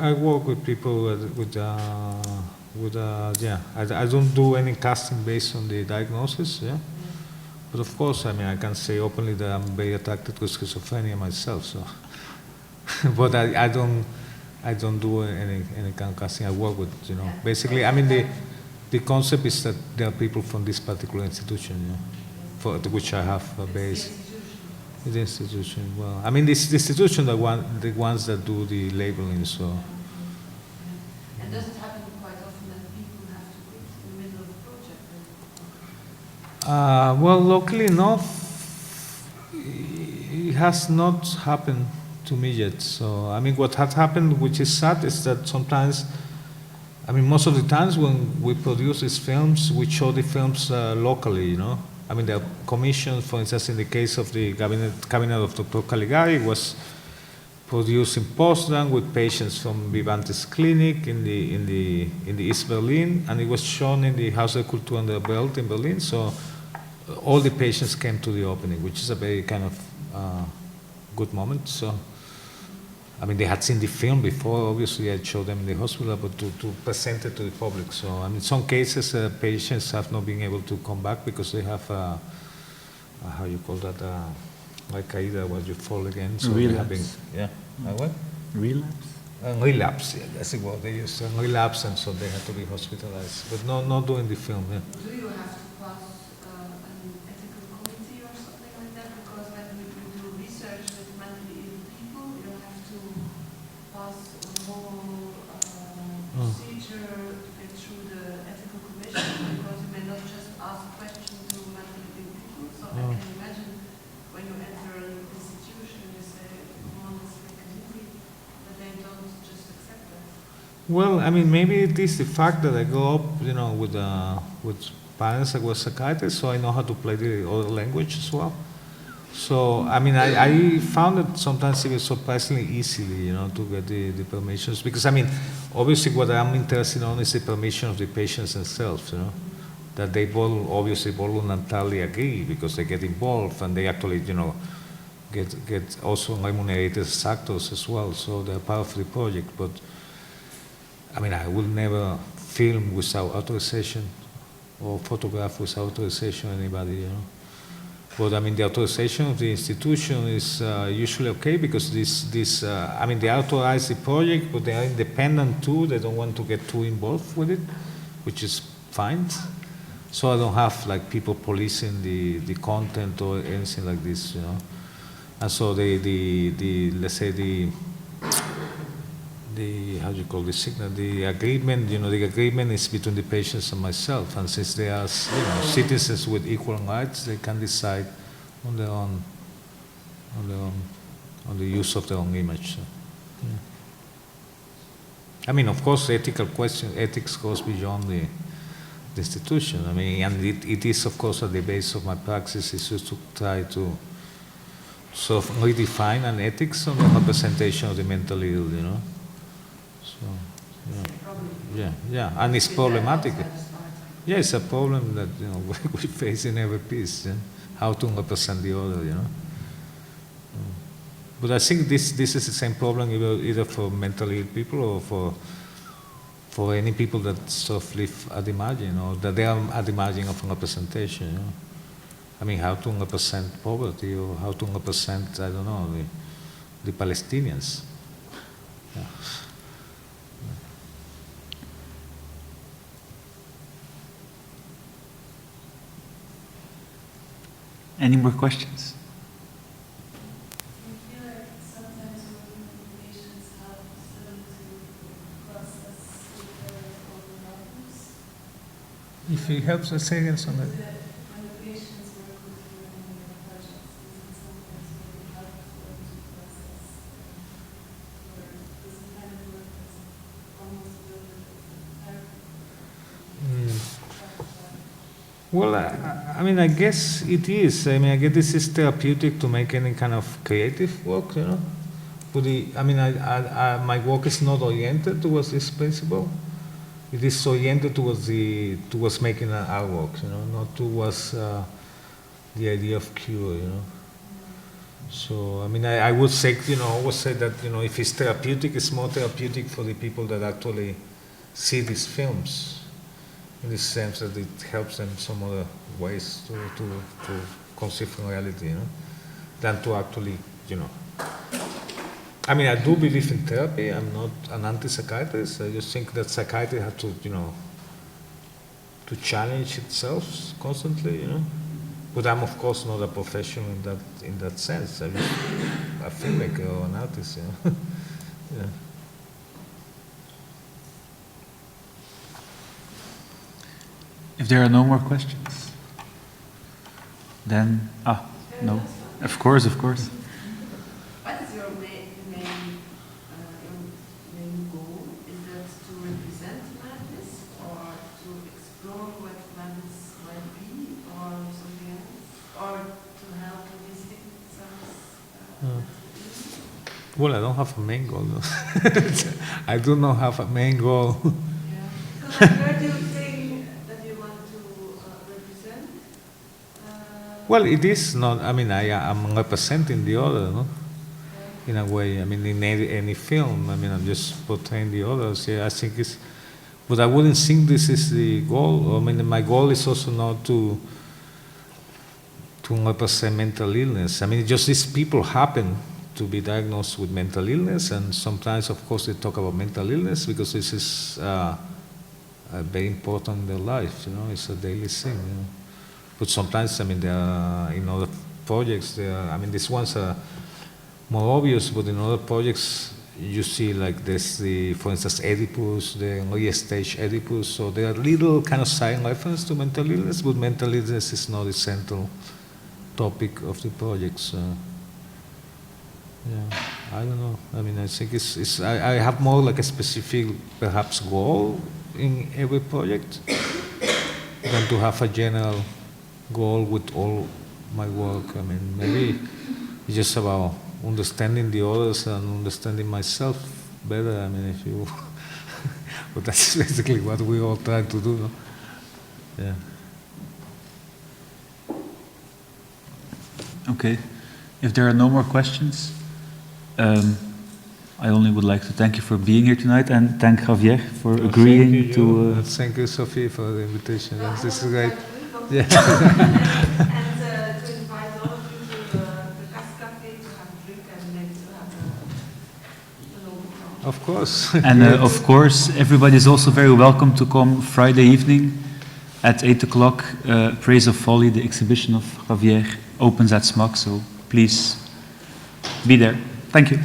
I work with people yeah. I don't do any casting based on the diagnosis. Yeah. But of course, I mean, I can say openly that I'm very attracted to schizophrenia myself. So, but I don't do any kind of casting. I work with, you know, basically. I mean, the concept is that there are people from this particular institution, you know, for which I have a base. The institution. Well, I mean, this institution, the ones that do the labeling. So. And does it happen quite often that people have to quit in the middle of the project? Well, luckily enough, it has not happened to me yet. So, I mean, what had happened, which is sad, is that sometimes, I mean, most of the times when we produce these films, we show the films locally, you know. I mean, the commission, for instance, in the case of the cabinet of Dr. Caligari, was produced in Potsdam with patients from Vivante's clinic in the East Berlin, and it was shown in the Haus der Kultur an der Welt in Berlin. So all the patients came to the opening, which is a very kind of good moment. So, I mean, they had seen the film before. Obviously, I showed them in the hospital, but to present it to the public. So, I mean, in some cases, patients have not been able to come back because they have, how you call that, like caída, where you fall again. So relapse. What? Relapse? Relapse, yeah, that's the word they use. Relapse, and so they had to be hospitalized. But not doing the film, yeah. Do you have to pass an ethical committee or something like that? Because when we do research with mentally ill people, you have to pass a whole procedure to get through the ethical commission, because you may not just ask questions to mentally ill people. So I can imagine when you enter an institution, you say, well, let's make a movie, but they don't just accept that. Well, I mean, maybe it is the fact that I grew up, you know, with parents that were psychiatrists, so I know how to play the other language as well. So, I mean, I found it sometimes even surprisingly easily, you know, to get the permissions. Because, I mean, obviously what I'm interested in is the permission of the patients themselves, you know, that they obviously voluntarily agree because they get involved and they actually, you know, get also remunerated as actors as well, so they're part of the project. But, I mean, I will never film without authorization or photograph without authorization of anybody, you know. But I mean, the authorization of the institution is usually okay because I mean, they authorize the project, but they are independent too. They don't want to get too involved with it, which is fine. So I don't have like people policing the content or anything like this, you know. And so the let's say the how do you call the signal, the agreement, you know, the agreement is between the patients and myself, and since they are, you know, citizens with equal rights, they can decide on their own, on the use of their own image. So, yeah. I mean, of course, ethics goes beyond the institution. I mean, and it is, of course, at the base of my praxis is just to try to sort of redefine an ethics on the representation of the mentally ill, you know. So, yeah, and it's problematic. Yeah, it's a problem that, you know, we face in every piece. Yeah? How to represent the other, you know. But I think this is the same problem either for mentally ill people or for any people that sort of live at the margin, or that they are at the margin of representation. You know? I mean, how to represent poverty, or how to represent, I don't know, the Palestinians. Yeah. Any more questions? I feel like sometimes working with patients helps them to process their own problems. If it helps, I say again on that. When the patients work with you in your projects, does it sometimes really help them to process, or does it kind of work as almost a little bit of therapy? Well, I mean, I guess it is. I mean, I guess this is therapeutic to make any kind of creative work, you know. But I mean, my work is not oriented towards this principle. It is oriented towards making an artwork, you know, not towards the idea of cure, you know. So, I mean, I would say, you know, always say that, you know, if it's therapeutic, it's more therapeutic for the people that actually see these films. In the sense that it helps them some other ways to conceive reality, you know, than to actually, you know. I mean, I do believe in therapy. I'm not an anti-psychiatrist. I just think that psychiatry has to, you know, to challenge itself constantly, you know. But I'm, of course, not a professional in that sense. I'm just a filmmaker or an artist, you know. Yeah. If there are no more questions, then, no, of course. What is your main goal? Is that to represent madness, or to explore what madness might be, or something else, or to help with victims? Well, I don't have a main goal. No. I do not have a main goal. Yeah. So where do you think that you want to represent? Well, it is not. I mean, I am representing the other, no? In a way. I mean, in any film, I mean, I'm just portraying the others. Yeah, I think it's. But I wouldn't think this is the goal. I mean, my goal is also not to represent mental illness. I mean, just these people happen to be diagnosed with mental illness, and sometimes, of course, they talk about mental illness because this is very important in their life. You know, it's a daily thing. You know. But sometimes, I mean, there are, in other projects, I mean, these ones are more obvious, but in other projects, you see, like, there's for instance, Oedipus, the early stage Oedipus, so there are little kind of side reference to mental illness, but mental illness is not the central topic of the projects. Yeah, I don't know. I mean, I think I have more like a specific, perhaps, goal in every project than to have a general goal with all my work. I mean, maybe it's just about understanding the others and understanding myself better. I mean, if you, but that's basically what we all try to do. No? Yeah. Okay. If there are no more questions, I only would like to thank you for being here tonight and thank Javier for agreeing to. Thank you, Sophie, for the invitation. This is great. Yeah. And to invite all of you to the KASKlezing to have a drink and maybe to have a local. Of course. And of course, everybody is also very welcome to come Friday evening at 8 o'clock, Praise of Folly, the exhibition of Javier, opens at SMOC, so please be there. Thank you.